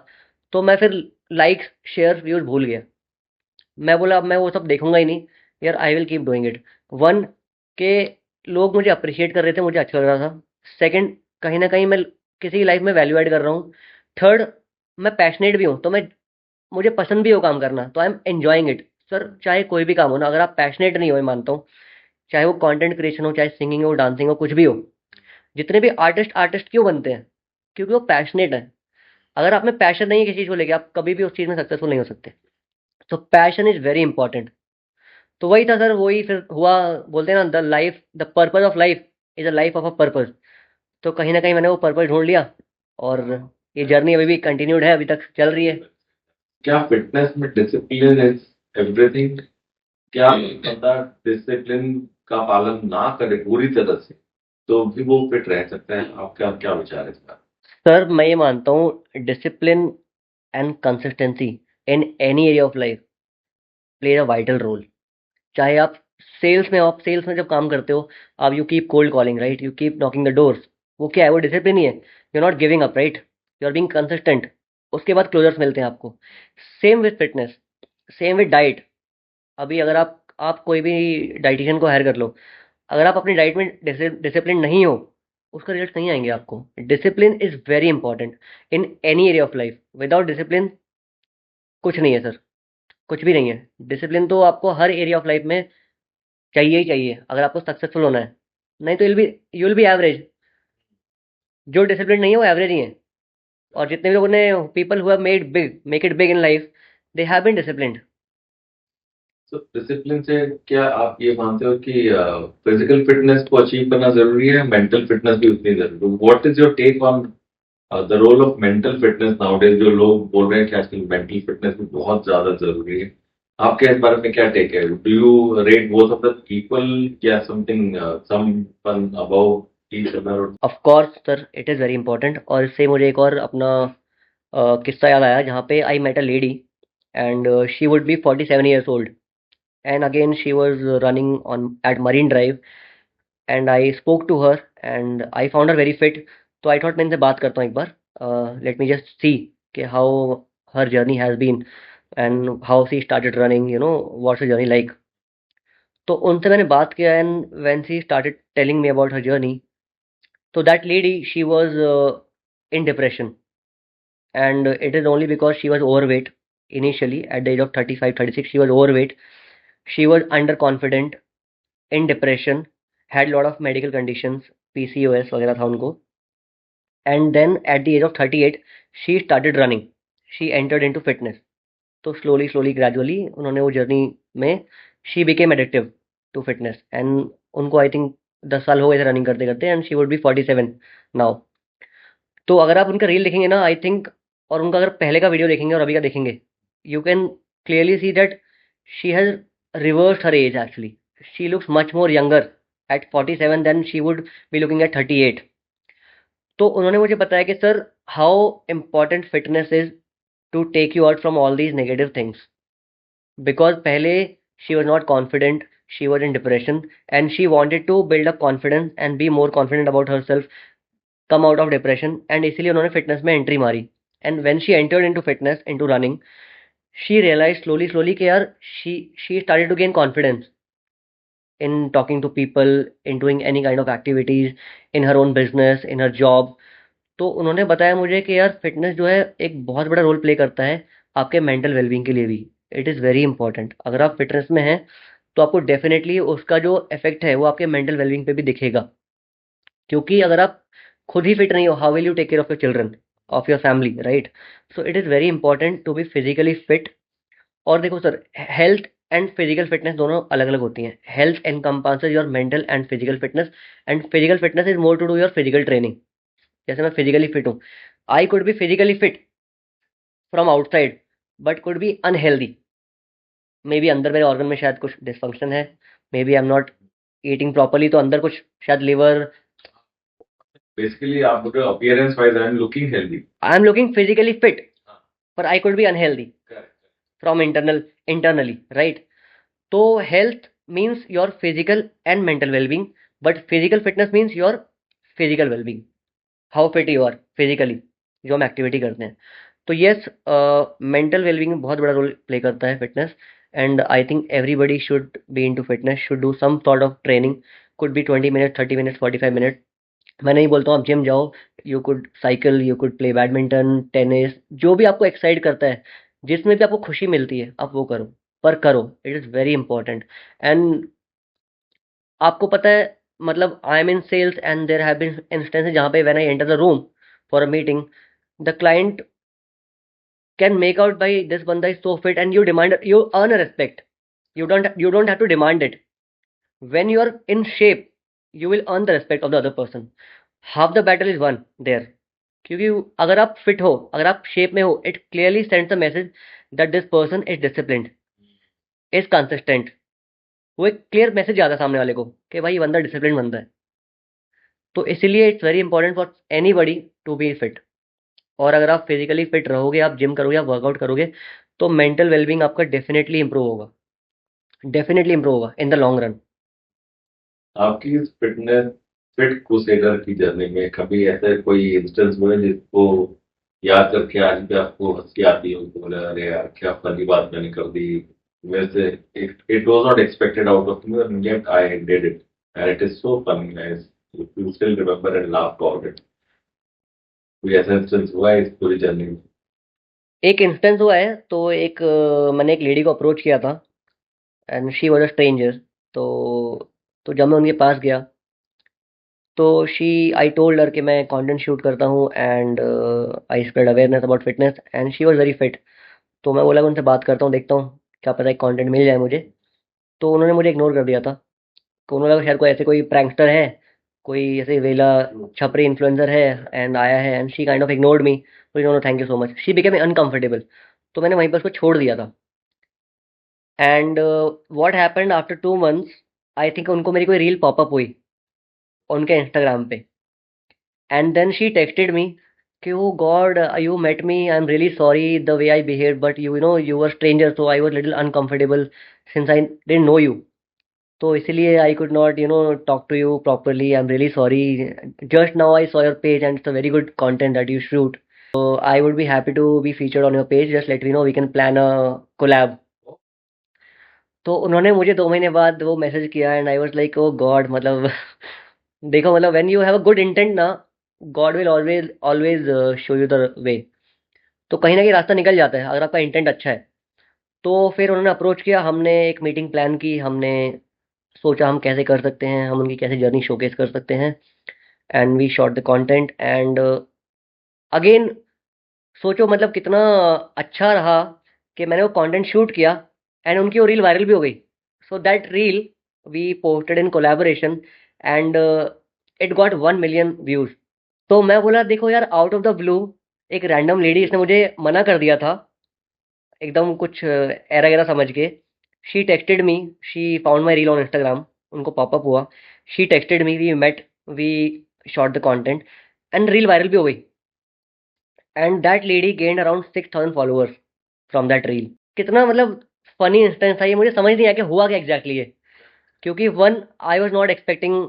तो मैं फिर लाइक्स, शेयर्स, व्यूज़ भूल गया। मैं बोला अब मैं वो सब देखूंगा ही नहीं, यार I will keep doing it. One, के लोग मुझे अप्रिशिएट कर रहे थे, मुझे अच्छा लग रहा था। सेकंड, कहीं ना कहीं मैं किसी की लाइफ में वैल्यू ऐड कर रहा हूँ। थर्ड, मैं पैशनेट भी हूँ, तो मैं, मुझे पसंद भी हो काम करना, तो I am enjoying it. Sir चाहे कोई भी काम हो ना, अगर आप पैशनेट नहीं हो, मैं मानता हूँ, चाहे वो कंटेंट क्रिएशन हो, चाहे सिंगिंग हो, डांसिंग हो, कुछ भी हो, जितने भी आर्टिस्ट आर्टिस्ट क्यों बनते हैं? क्योंकि वो पैशनेट है। अगर आप में पैशन नहीं है किसी चीज़ को लेके, आप कभी भी उस चीज़ में सक्सेसफुल नहीं हो सकते। तो पैशन इज़ वेरी इंपॉर्टेंट। तो वही था सर, वही फिर हुआ। बोलते हैं ना, the purpose of life is a life of a purpose. तो कहीं ना कहीं मैंने वो पर्पज ढूंढ लिया, और ये जर्नी अभी भी कंटिन्यूड है, अभी तक चल रही है। क्या फिटनेस में डिसिप्लिन इज एवरीथिंग? क्या बंदा डिसिप्लिन का पालन ना करे पूरी तरह से तो भी वो फिट रह सकता है? आपका क्या विचार है इस पर? सर मैं ये मानता हूँ, discipline and consistency in any area of life play a vital role. चाहे आप सेल्स में हो, आप सेल्स में जब काम करते हो, आप you keep cold calling, right, you keep knocking the doors. वो क्या है? वो डिसिप्लिन ही है। You are not giving up, right, you are being consistent. उसके बाद क्लोजर्स मिलते हैं आपको। Same with fitness, same with diet. अभी अगर आप कोई भी डाइटिशियन को हायर कर लो, अगर आप अपनी डाइट में डिसिप्लिन नहीं हो, उसका रिजल्ट नहीं आएंगे आपको। Discipline is very important in any area of life. Without discipline कुछ नहीं है सर, कुछ भी नहीं है। डिसिप्लिन तो आपको हर एरिया ऑफ लाइफ में चाहिए ही चाहिए, अगर आपको सक्सेसफुल होना है। नहीं तो यू विल बी एवरेज। जो डिसिप्लिन नहीं है वो एवरेज ही है, और जितने भी लोगों ने people who have make it big in life, they have been disciplined. तो डिसिप्लिन से क्या आप ये मानते हो कि फिजिकल फिटनेस को अचीव करना जरूरी है, मेंटल फिटनेस भी उतनी जरूरी है? What is your take on the role of mental fitness nowadays? जो लोग बोल रहे हैं कि आजकल मेंटल फिटनेस भी बहुत ज्यादा जरूरी है, आपके इस बारे में क्या टेक है? Do you rate both of the people या something someone above each other? Of course sir, it is very important. और इससे मुझे एक और अपना किस्सा याद आया, जहाँ पे I met a lady and she would be 47 years old, and again she was running on at Marine Drive, and I spoke to her and I found her very fit. तो आई थॉट मैं इनसे बात करता हूँ एक बार, लेट मी जस्ट सी कि how her journey has been and how she started running, you know, what's journey like. तो उनसे मैंने बात किया, and when she started telling me about her journey, so that lady, she was in depression, and it is only because she was overweight. Initially at the age of 35, 36, she was overweight, she was underconfident, in depression, had lot of medical conditions, PCOS वगैरह था उनको, and then at the age of 38 she started running, she entered into fitness. तो slowly slowly gradually उन्होंने वो journey में she became addictive to fitness, and उनको I think 10 साल हो गए थे रनिंग करते करते, and she would be 47 now. तो अगर आप उनका रील देखेंगे ना, आई थिंक, और उनका अगर पहले का वीडियो देखेंगे और अभी का देखेंगे, you can clearly see that she has reversed her age actually. She looks much more younger at 47 then she would be looking at 38। तो उन्होंने मुझे बताया कि sir, how important fitness is to take you out from all these negative things, because पहले she was not confident, she was in depression, and she wanted to build up confidence and be more confident about her self, come out of depression, and इसीलिए उन्होंने fitness में entry मारी। And when she entered into fitness, into running, she realise slowly slowly कि यार, she started to gain confidence in talking to people, in doing any kind of activities, in her own business, in her job. तो उन्होंने बताया मुझे कि यार, fitness जो है एक बहुत बड़ा रोल प्ले करता है आपके मेंटल वेलबींग के लिए भी। It is very important. अगर आप फिटनेस में हैं तो आपको डेफिनेटली उसका जो इफेक्ट है वो आपके मेंटल वेलबींग पे भी दिखेगा, क्योंकि अगर आप खुद ही फिट नहीं हो, how will you take care of your children, of your family, right? So it is very important to be physically fit. और देखो sir, health and physical fitness दोनों अलग अलग होती हैं। Health encompasses your mental and physical fitness, and physical fitness is more to do your physical training. जैसे मैं physically fit हूँ, I could be physically fit from outside, but could be unhealthy. May be अंदर मेरे organ में शायद कुछ dysfunction है, maybe I am not eating properly, तो अंदर कुछ शायद लिवर, बेसिकली आप बोल रहे हो appearance wise I am looking healthy. I am looking physically fit, पर I could be unhealthy correct. From internally, right? तो health means your physical and mental wellbeing, but physical fitness means your physical wellbeing, how fit you are physically, जो हम activity करते हैं। तो yes, mental wellbeing में बहुत बड़ा role play करता है fitness, and I think everybody should be into fitness, should do some sort of training, could be 20 minute, 30 minute, 45 minute. मैं नहीं बोलता हूँ आप जिम जाओ, you could cycle, you could play badminton, tennis, जो भी आपको एक्साइट करता है, जिसमें भी आपको खुशी मिलती है, आप वो करो, पर करो। It is very important. And आपको पता है, मतलब I am in sales and there have been instances जहाँ पे when I enter the room for a meeting, the client can make out by this बंदा is so fit, and you earn a respect. You don't have to demand it. When you are in shape, you will earn the respect of the other person. Half the battle is won there. क्योंकि अगर आप fit हो, अगर आप shape में हो, it clearly sends the message that this person is disciplined, is consistent. वो एक क्लियर मैसेज आता है सामने वाले को कि भाई ये बंदा डिसिप्लिन बंदा है। तो इसीलिए it's very important for anybody to be fit. और अगर आप फिजिकली फिट रहोगे, आप जिम करोगे, आप वर्कआउट करोगे, तो मेंटल वेलबींग आपका डेफिनेटली इंप्रूव होगा, डेफिनेटली इंप्रूव होगा इन द लॉन्ग रन। आपकी इस फिटनेस फिट क्रूसेडर की जर्नी में कभी ऐसा कोई इंस्टेंस हुआ है जिसको याद करके आज भी आपको हंसी आती हो, बोले अरे यार क्या फनी बात मैंने कर दी, वैसे it was not expected out of me and yet I did it and it is so funny guys, you still remember and laugh about it? कोई ऐसा इंस्टेंस हुआ है इस पूरी जर्नी में? एक इंस्टेंस हुआ है, तो मैंने एक लेडी को अप्रोच किया था, and she was a stranger. तो जब मैं उनके पास गया, तो आई टोल्ड हर कि मैं कंटेंट शूट करता हूँ and I spread awareness about fitness and she was very fit. तो मैं बोला मैं उनसे बात करता हूँ, देखता हूँ क्या पता है कंटेंट मिल जाए मुझे। तो उन्होंने मुझे इग्नोर कर दिया था। तो उन्होंने लगा शायद कोई ऐसे कोई प्रैंकस्टर है, कोई ऐसे वेला छपरी इन्फ्लुएंसर है एंड आया है, and she kind of ignored me. तो no thank you so much, she became uncomfortable. तो मैंने वहीं पर उसको छोड़ दिया था। And what happened after 2 months, I think उनको मेरी कोई रील पॉपअप हुई उनके इंस्टाग्राम पे। And then she texted me कि oh God you met me, I am really sorry the way I behave, but you know you were stranger so I was little uncomfortable since I didn't know you. तो इसीलिए I could not talk to you properly, I am really sorry. Just now I saw your page and it's a very good content that you shoot. I would be happy to be featured on your page, just let me know we can plan a collab. तो उन्होंने मुझे 2 महीने बाद वो message किया and I was like O God, मतलब देखो मतलब when you have a good intent ना, God will always always show you the way. तो कहीं ना कहीं रास्ता निकल जाता है अगर आपका इंटेंट अच्छा है। तो फिर उन्होंने अप्रोच किया, हमने एक मीटिंग प्लान की, हमने सोचा हम कैसे कर सकते हैं, हम उनकी कैसे जर्नी शोकेस कर सकते हैं। And we shot the content and again सोचो मतलब कितना अच्छा रहा कि मैंने वो कंटेंट शूट किया एंड उनकी वो रील वायरल भी हो गई। So that reel we posted in collaboration and it got 1 million views. तो मैं बोला देखो यार, आउट ऑफ द ब्लू एक रैंडम लेडी, इसने मुझे मना कर दिया था एकदम कुछ एरा गैरा समझ के। She texted me, she found my reel on Instagram, उनको पॉपअप हुआ, she texted me, we met, we shot the content and reel viral भी हो गई। And that lady gained around 6,000 followers from that reel. कितना मतलब funny instance था ये, मुझे समझ नहीं आया कि हुआ क्या एग्जैक्टली है। क्योंकि one, I was not expecting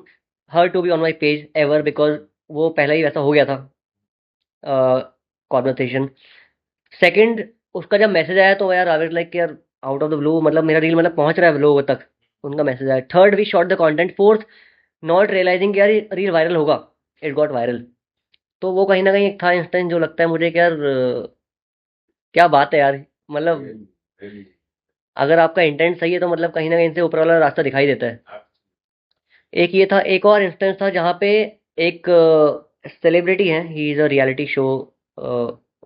her to be on my page ever, because वो पहले ही वैसा हो गया था कॉन्वर्सेशन। सेकंड, उसका जब मैसेज आया तो यार आई वाज लाइक यार, आउट ऑफ द ब्लू, मतलब मेरा रील मतलब पहुंच रहा है लोगों तक, उनका मैसेज आया। Third, we shot the content. Fourth, not realising यार ये रील वायरल होगा, इट गॉट वायरल। तो वो कहीं ना कहीं एक था इंस्टेंस जो लगता है मुझे कि यार क्या बात है यार, मतलब अगर आपका इंटेंट सही है तो मतलब कहीं ना कहीं से ऊपर वाला रास्ता दिखाई देता है। एक ये था, एक और इंस्टेंस था जहाँ पे एक सेलिब्रिटी है, he is a reality show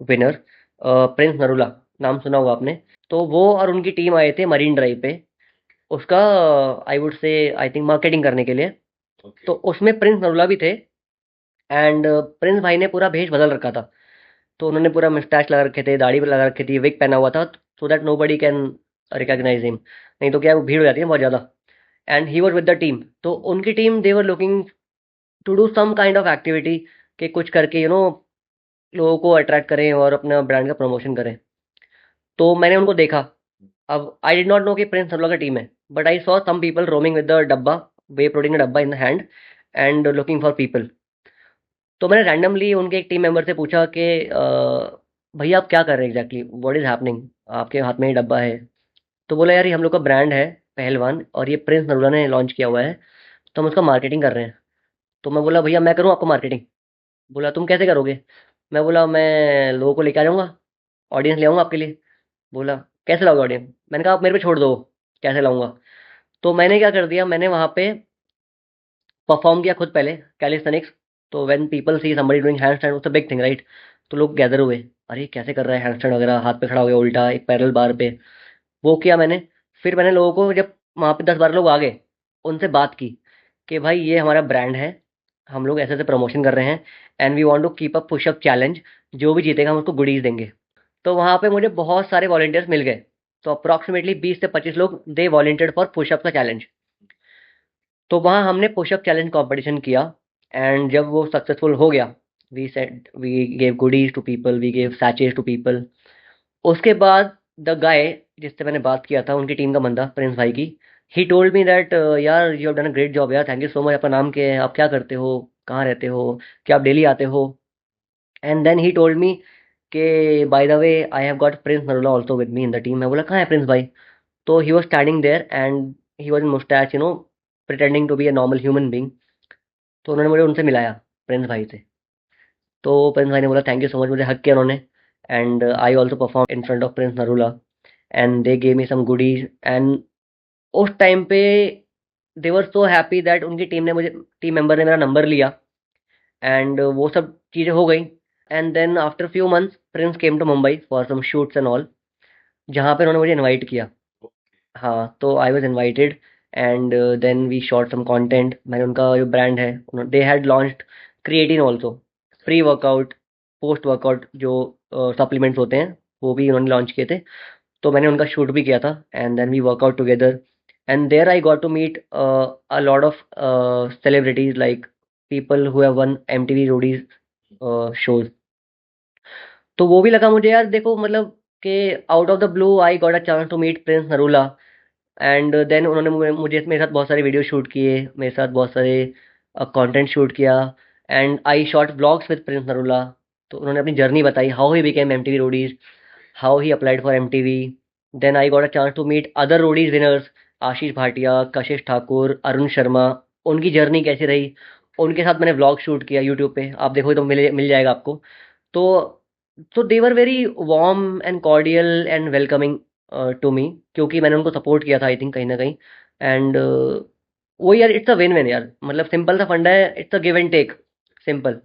winner, Prince Narula, नाम सुना होगा आपने। तो वो और उनकी टीम आए थे मरीन ड्राइव पे, उसका I would say I think marketing करने के लिए। तो उसमें प्रिंस नरूला भी थे एंड प्रिंस भाई ने पूरा भेष बदल रखा था। तो उन्होंने पूरा मिस्टैच लगा रखे थे, दाढ़ी भी लगा रखी थी, विग पहना हुआ था, so that nobody can recognise him, नहीं तो क्या है, वो भीड़ हो जाती है बहुत ज़्यादा। And he was with the team. तो उनकी team they were looking to do some kind of activity, कि कुछ करके लोगों को अट्रैक्ट करें और अपना ब्रांड का प्रमोशन करें। तो मैंने उनको देखा। अब आई डिड नॉट नो कि प्रिंस नरूला का टीम है, but I saw some people roaming with the डब्बा, वे प्रोटीन का डब्बा in the hand and looking for people. तो मैंने रैंडमली उनके एक टीम मेंबर से पूछा कि भैया आप क्या कर रहे हैं एग्जैक्टली, व्हाट इज़ हैपनिंग, आपके हाथ में ये डब्बा है। तो बोला यार ये हम लोग का ब्रांड है पहलवान, और ये प्रिंस नरूला ने लॉन्च किया हुआ है, तो हम उसका मार्केटिंग कर रहे हैं। तो मैं बोला भैया मैं करूँ आपको मार्केटिंग। बोला तुम कैसे करोगे। मैं बोला मैं लोगों को लेके आ जाऊँगा, ऑडियंस ले आऊँगा आपके लिए। बोला कैसे लाओगे ऑडियंस। मैंने कहा आप मेरे पे छोड़ दो, कैसे लाऊंगा। तो मैंने क्या कर दिया, मैंने वहाँ पे परफॉर्म किया खुद पहले कैलिस्थेनिक्स। तो when people see somebody doing handstand, it's a big thing right. तो लोग गैदर हुए, अरे कैसे कर रहा है हैंडस्टैंड वगैरह, हाथ पे खड़ा हो गया उल्टा एक पैरेलल बार पे, वो किया मैंने। फिर मैंने लोगों को, जब वहाँ पे 10-12 लोग आ गए, उनसे बात की कि भाई ये हमारा ब्रांड है, हम लोग ऐसे ऐसे प्रमोशन कर रहे हैं and we want to keep up pushup challenge, जो भी जीतेगा हम उसको गुडीज देंगे। तो वहाँ पे मुझे बहुत सारे वॉलंटियर्स मिल गए। तो अप्रॉक्सीमेटली 20 से 25 लोग दे वॉलंटियर्ड फॉर पुशअप का चैलेंज। तो वहाँ हमने पुशअप चैलेंज कंपटीशन किया एंड जब वो सक्सेसफुल हो गया, we said we gave goodies to people, we gave सैचेज टू पीपल। उसके बाद द गाय जिससे मैंने बात किया था, उनकी टीम का बंदा प्रिंस भाई की, ही टोल्ड मी दैट यार you have done a great job यार, थैंक यू सो मच। आपका नाम क्या है, आप क्या करते हो, कहाँ रहते हो, क्या आप डेली आते हो। And then he told me कि by the way I have got Prince Narula also with me in the team. मैं बोला कहाँ है प्रिंस भाई। तो he was standing there and he was in mustache, pretending to be a normal human being. तो उन्होंने मुझे उनसे मिलाया, प्रिंस भाई से। तो प्रिंस भाई ने बोला थैंक यू सो मच, मुझे हक किया उन्होंने। And I also perform in front of Prince Narula and they gave me some goodies. And उस टाइम पे they were so happy that उनकी टीम मेंबर ने मेरा नंबर लिया एंड वो सब चीज़ें हो गई। And then after few months Prince came to Mumbai for some shoots and all, जहाँ पे उन्होंने मुझे इनवाइट किया। हाँ, तो I was invited and then we shot some content. मैंने उनका जो ब्रांड है, they had launched creatine also, pre workout, post workout जो सप्लीमेंट्स होते हैं, वो भी उन्होंने लॉन्च किए थे। तो मैंने उनका शूट भी किया था and then we workout together and there I got to meet a lot of celebrities like people who have won MTV Roadies shows. तो वो भी लगा मुझे यार, देखो मतलब कि out of the blue I got a chance to meet Prince Narula and then उन्होंने मुझे मेरे साथ बहुत सारे वीडियो शूट किए, मेरे साथ बहुत सारे कंटेंट शूट किया and I shot vlogs with Prince Narula. तो उन्होंने अपनी जर्नी बताई, how he became MTV Roadies, how he applied for MTV. Then I got a chance to meet other Roadies winners, Ashish Bhatia, Kashish Thakur, Arun Sharma, उनकी जर्नी कैसी रही। उनके साथ मैंने व्लॉग शूट किया यूट्यूब पे, आप देखो तो मिल जाएगा आपको। तो they were very warm and cordial and welcoming to me, क्योंकि मैंने उनको सपोर्ट किया था आई थिंक कहीं ना कहीं। एंड वो यार इट्स अ विन विन यार, मतलब सिंपल सा फंडा है, it's a give and take, simple.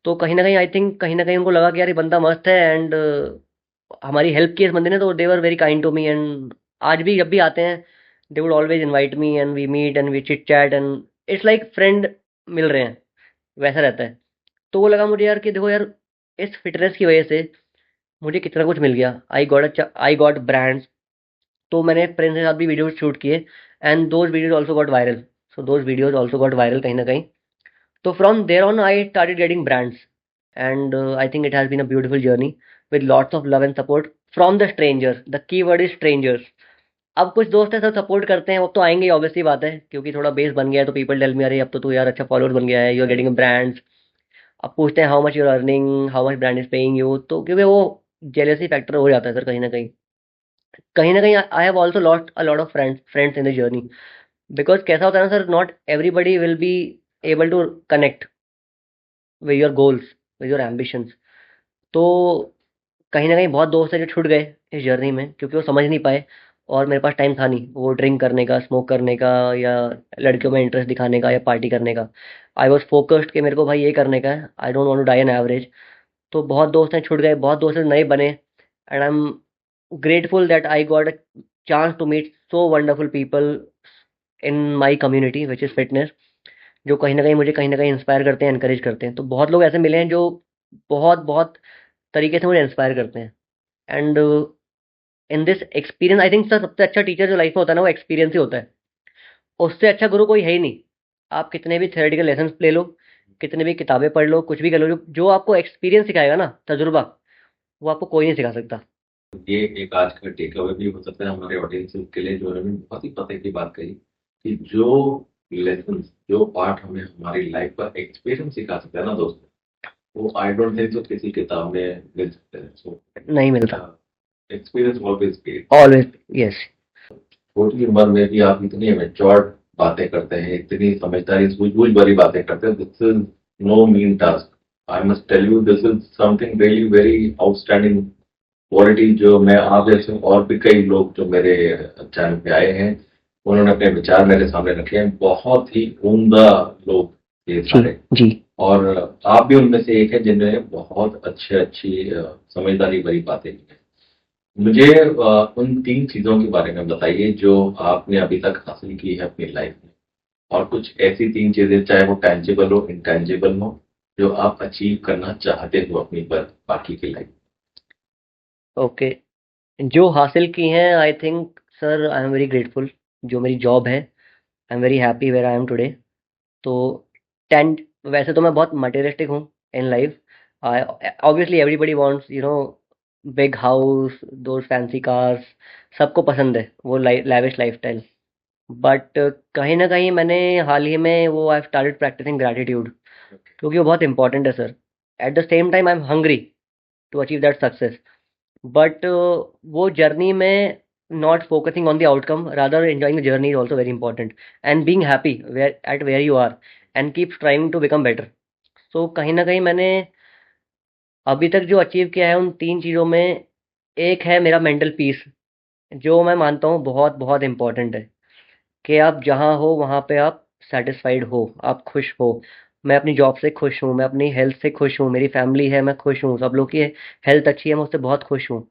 तो कहीं ना कहीं आई थिंक कहीं ना कहीं उनको लगा कि यार ये बंदा मस्त है एंड हमारी हेल्प की इस बंदे ने, तो they were very kind to me and आज भी जब भी आते हैं they would always invite me and we meet and we chit chat and it's like friend मिल रहे हैं, वैसा रहता है। तो वो लगा मुझे यार कि देखो यार, इस फिटनेस की वजह से मुझे कितना कुछ मिल गया। I got brands. तो मैंने प्रिंस के साथ भी वीडियो शूट किए and those videos also got viral. So those videos also got viral कहीं ना कहीं। तो from there on I started getting brands and I think it has been a beautiful journey with lots of love and support from the strangers. The key word is strangers. अब कुछ दोस्त हैं सब support करते हैं, अब तो आएंगे ऑब्वियसली बात है, क्योंकि थोड़ा बेस बन गया है। तो पीपल टेल मी, अरे अब तो तू यार अच्छा फॉलोअर बन गया है, यू आर गेटिंग ब्रांड्स। अब पूछते हैं how much you are earning, how much brand is paying you, तो क्योंकि वो जेलेसी फैक्टर हो जाता है सर कहीं ना कहीं। कहीं ना कहीं I have also lost a lot of friends in the journey, because कैसा होता है ना sir, not everybody will be able to connect with your goals, with your ambitions. तो कहीं न कहीं बहुत दोस्त हैं जो छूट गए इस जर्नी में, क्योंकि वो समझ नहीं पाए और मेरे पास टाइम था नहीं वो ड्रिंक करने का, स्मोक करने का, या लड़कियों में इंटरेस्ट दिखाने का, या पार्टी करने का। आई वाज़ फोकस्ड कि मेरे को भाई ये करने का है, I don't want to die an average. तो बहुत दोस्त हैं छूट गए, बहुत दोस्त नए बने and I am grateful that I got a chance to meet so wonderful people in my community which is fitness, जो कहीं न कहीं मुझे कहीं न कहीं इंस्पायर करते हैं, एनकरेज करते हैं। तो बहुत लोग ऐसे मिले हैं जो बहुत-बहुत तरीके से मुझे इंस्पायर करते हैं and in this experience I think sir सबसे अच्छा टीचर जो लाइफ में होता है ना, वो एक्सपीरियंस ही होता है। उससे अच्छा गुरु कोई है ही नहीं। आप कितने भी थ्योरेटिकल लेसन्स ले लो, कितनी भी किताबें पढ़ लो, कुछ भी कर लो, जो आपको एक्सपीरियंस सिखाएगा ना, तजुर्बा, वो आपको कोई नहीं सिखा सकता। ये एक आज का टेक अवे भी हो सकता है हमारे ऑडियंस के लिए, जो उन्होंने बहुत ही पते की बात कही कि जो लेसन, जो पार्ट हमें हमारी लाइफ का एक्सपीरियंस सिखा सकता है ना दोस्तों, वो आई डोंट थिंक तो किसी किताब में मिल सकते हैं। सो नहीं मिलता। एक्सपीरियंस ऑलवेज पे। ऑलवेज। यस। छोटी उम्र में भी आप इतनी मेच्योर्ड बातें करते हैं, इतनी समझदारी सूझबूझ भरी बातें करते हैं, this is no mean task. I must tell you this is something really very outstanding quality, जो मैं आप जैसे और भी कई लोग जो मेरे चैनल पे आए हैं, उन्होंने अपने विचार मेरे सामने रखे हैं। बहुत ही उम्दा लोग ये जी। सारे, जी। और आप भी उनमें से एक है जिन्होंने बहुत अच्छी समझदारी भरी बातें की हैं। मुझे उन 3 चीज़ों के बारे में बताइए जो आपने अभी तक हासिल की है अपनी लाइफ में, और कुछ ऐसी 3 चीज़ें, चाहे वो टैंजिबल हो, इंटैंजिबल हो, जो आप अचीव करना चाहते हो अपनी बाकी की लाइफ। ओके। जो हासिल की हैं I think sir I am very grateful. जो मेरी जॉब है, I am very happy where I am today. तो टेंट, वैसे तो मैं बहुत मटेरियलिस्टिक हूँ in life. Obviously everybody wants big house, those fancy cars, सबको पसंद है वो लैविश लाइफस्टाइल। बट कहीं ना कहीं मैंने हाल ही में वो आई स्टार्टेड प्रैक्टिसिंग ग्रैटिट्यूड, क्योंकि वो बहुत इंपॉर्टेंट है sir. At the same time I am hungry to achieve that success, but वो जर्नी में not focusing on the outcome, rather enjoying the journey is also very important, and being happy where you are and keep striving to become better. So कहीं ना कहीं मैंने अभी तक जो achieve किया है उन 3 चीज़ों में, एक है मेरा मेंटल पीस, जो मैं मानता हूँ बहुत बहुत इम्पोर्टेंट है। कि आप जहाँ हो वहाँ पे आप सेटिस्फाइड हो, आप खुश हो। मैं अपनी जॉब से खुश हूँ, मैं अपनी हेल्थ से खुश हूँ, मेरी फैमिली है, मैं खुश हूँ, सब लोग की हेल्थ अच्छी है, मैं उससे बहुत खुश हूँ।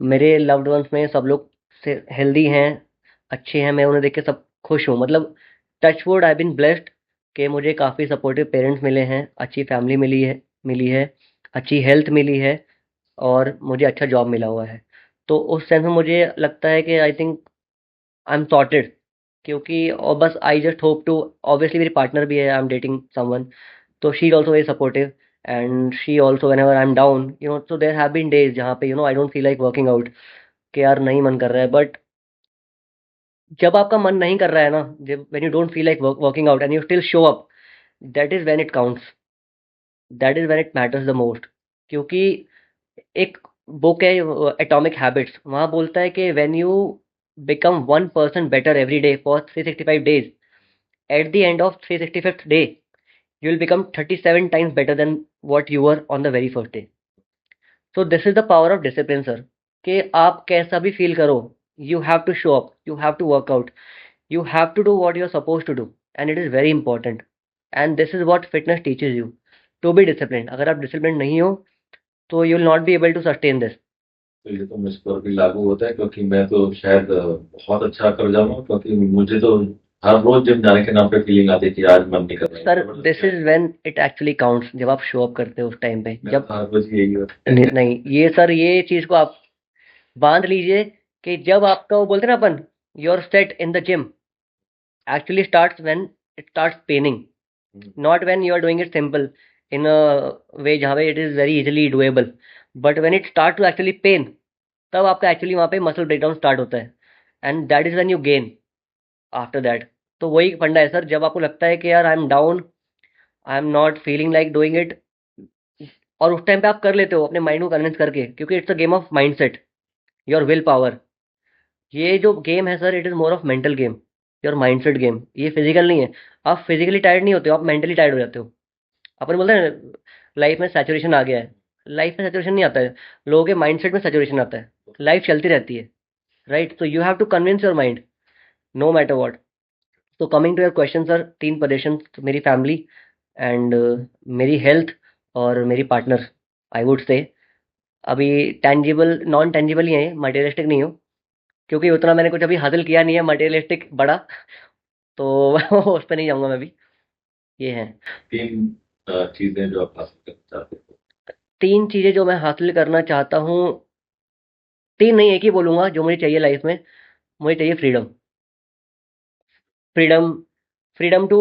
मेरे लव्ड वंस में सब लोग से हेल्दी हैं, अच्छे हैं, मैं उन्हें देख के सब खुश हूँ। मतलब touch wood I been blessed कि मुझे काफ़ी सपोर्टिव पेरेंट्स मिले हैं, अच्छी फैमिली मिली है, अच्छी हेल्थ मिली है और मुझे अच्छा जॉब मिला हुआ है। तो उस सेंस में मुझे लगता है कि I think I am sorted. क्योंकि और बस I just hope to, obviously मेरी पार्टनर भी है, आई एम डेटिंग समवन, तो she is also very supportive and she also whenever I am down, so there have been days जहाँ पे I don't feel like working out, कि यार नहीं मन कर रहा है। बट जब आपका मन नहीं कर रहा है ना, जब when you don't feel like working out and you still show up, that is when it counts, that is when it matters the most. क्योंकि एक बुक है एटॉमिक हैबिट्स, वहाँ बोलता है कि when you become 1% better every day for 365 days, at the end of 365th day you will become 37 times better than what you were on the very first day. So this is the power of discipline, sir. कि आप कैसा भी feel करो, you have to show up, you have to work out, you have to do what you're supposed to do, and it is very important. And this is what fitness teaches you, to be disciplined. अगर आप disciplined नहीं हो तो you will not be able to sustain this. तो ये तो मुझ पर भी लागू होता है, क्योंकि मैं तो शायद बहुत अच्छा कर जाऊंगा, क्योंकि मुझे तो हर रोज जिम जाने के नाम पे फीलिंग आती है कि आज मन नहीं कर रहा है। Sir this is when it actually counts, जब आप शो अप करते हो उस टाइम पे, जब हर रोज यही होता है। नहीं, ये सर ये चीज को आप बांध लीजिए कि जब आपका वो बोलते हैं ना अपन, your set in the gym actually starts when it starts paining, not when you are doing it simple in a way जहाँ पे it is very easily doable, but when it starts to actually pain, तब आपका actually वहाँ पे muscle breakdown start होता है, and that is when you gain after that. तो वही फंडा है सर, जब आपको लगता है कि यार आई am down, I am not feeling like doing it, और उस टाइम पे आप कर लेते हो अपने माइंड को कन्विंस करके, क्योंकि it's a game of mindset, your will power. ये जो गेम है sir, it is more of mental game, your mindset game, ये फिजिकल नहीं है। आप फिजिकली टायर्ड नहीं होते हो, आप मेंटली टायर्ड हो जाते हो। अपन बोलते हैं लाइफ में सैचुरेशन आ गया है, लाइफ में सैचुरेशन नहीं आता है, लोगों के माइंडसेट में सैचुरेशन आता है। लाइफ चलती रहती है, राइट? तो you have to convince your mind no matter what. तो coming to your question sir, तीन पोजीशन, मेरी फैमिली एंड मेरी हेल्थ और मेरी पार्टनर, आई वुड से। अभी टेंजिबल नॉन टेंजिबल ही है, मटेरियलिस्टिक नहीं हो, क्योंकि उतना मैंने कुछ अभी हासिल किया नहीं है मटेरियलिस्टिक बड़ा, तो उस पर नहीं जाऊंगा मैं भी। ये है तीन चीजें जो आप हासिल करना चाहते हो। तीन चीज़ें जो मैं हासिल करना चाहता हूँ। तीन नहीं, एक ही बोलूँगा जो मुझे चाहिए लाइफ में। मुझे चाहिए freedom, freedom, freedom to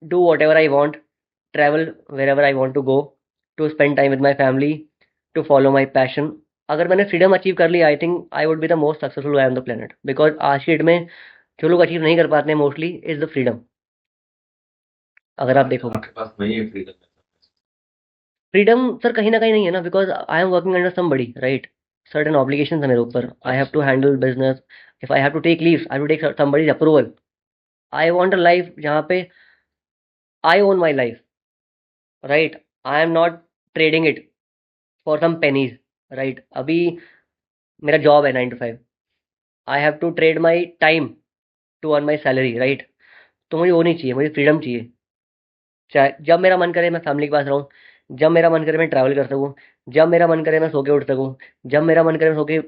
do whatever I want, travel wherever I want to go, to spend time with my family, to follow my passion. अगर मैंने फ्रीडम अचीव कर लिया, I think I would be the most successful guy on the planet, because आज की date में जो लोग achieve नहीं कर पाते हैं मोस्टली इज द फ्रीडम। अगर आप देखोगे आपके पास नहीं है फ्रीडम। फ्रीडम सर कहीं ना कहीं नहीं है ना, because I am working under somebody, right? Certain obligations है मेरे ऊपर, I have to handle business, if I have to take leave I have to take somebody's approval. I want a life जहाँ पे I own my life, right? I am not trading it for some pennies, right? अभी मेरा job है 9 to 5, I have to trade my time to earn my salary, right? तो मुझे वो नहीं चाहिए, मुझे फ्रीडम चाहिए। चाहे जब मेरा मन करे मैं फैमिली के पास रहूँ, जब मेरा मन करे मैं ट्रैवल कर सकूँ, जब मेरा मन करे मैं सो के उठ सकूँ, जब मेरा मन करे मैं सो के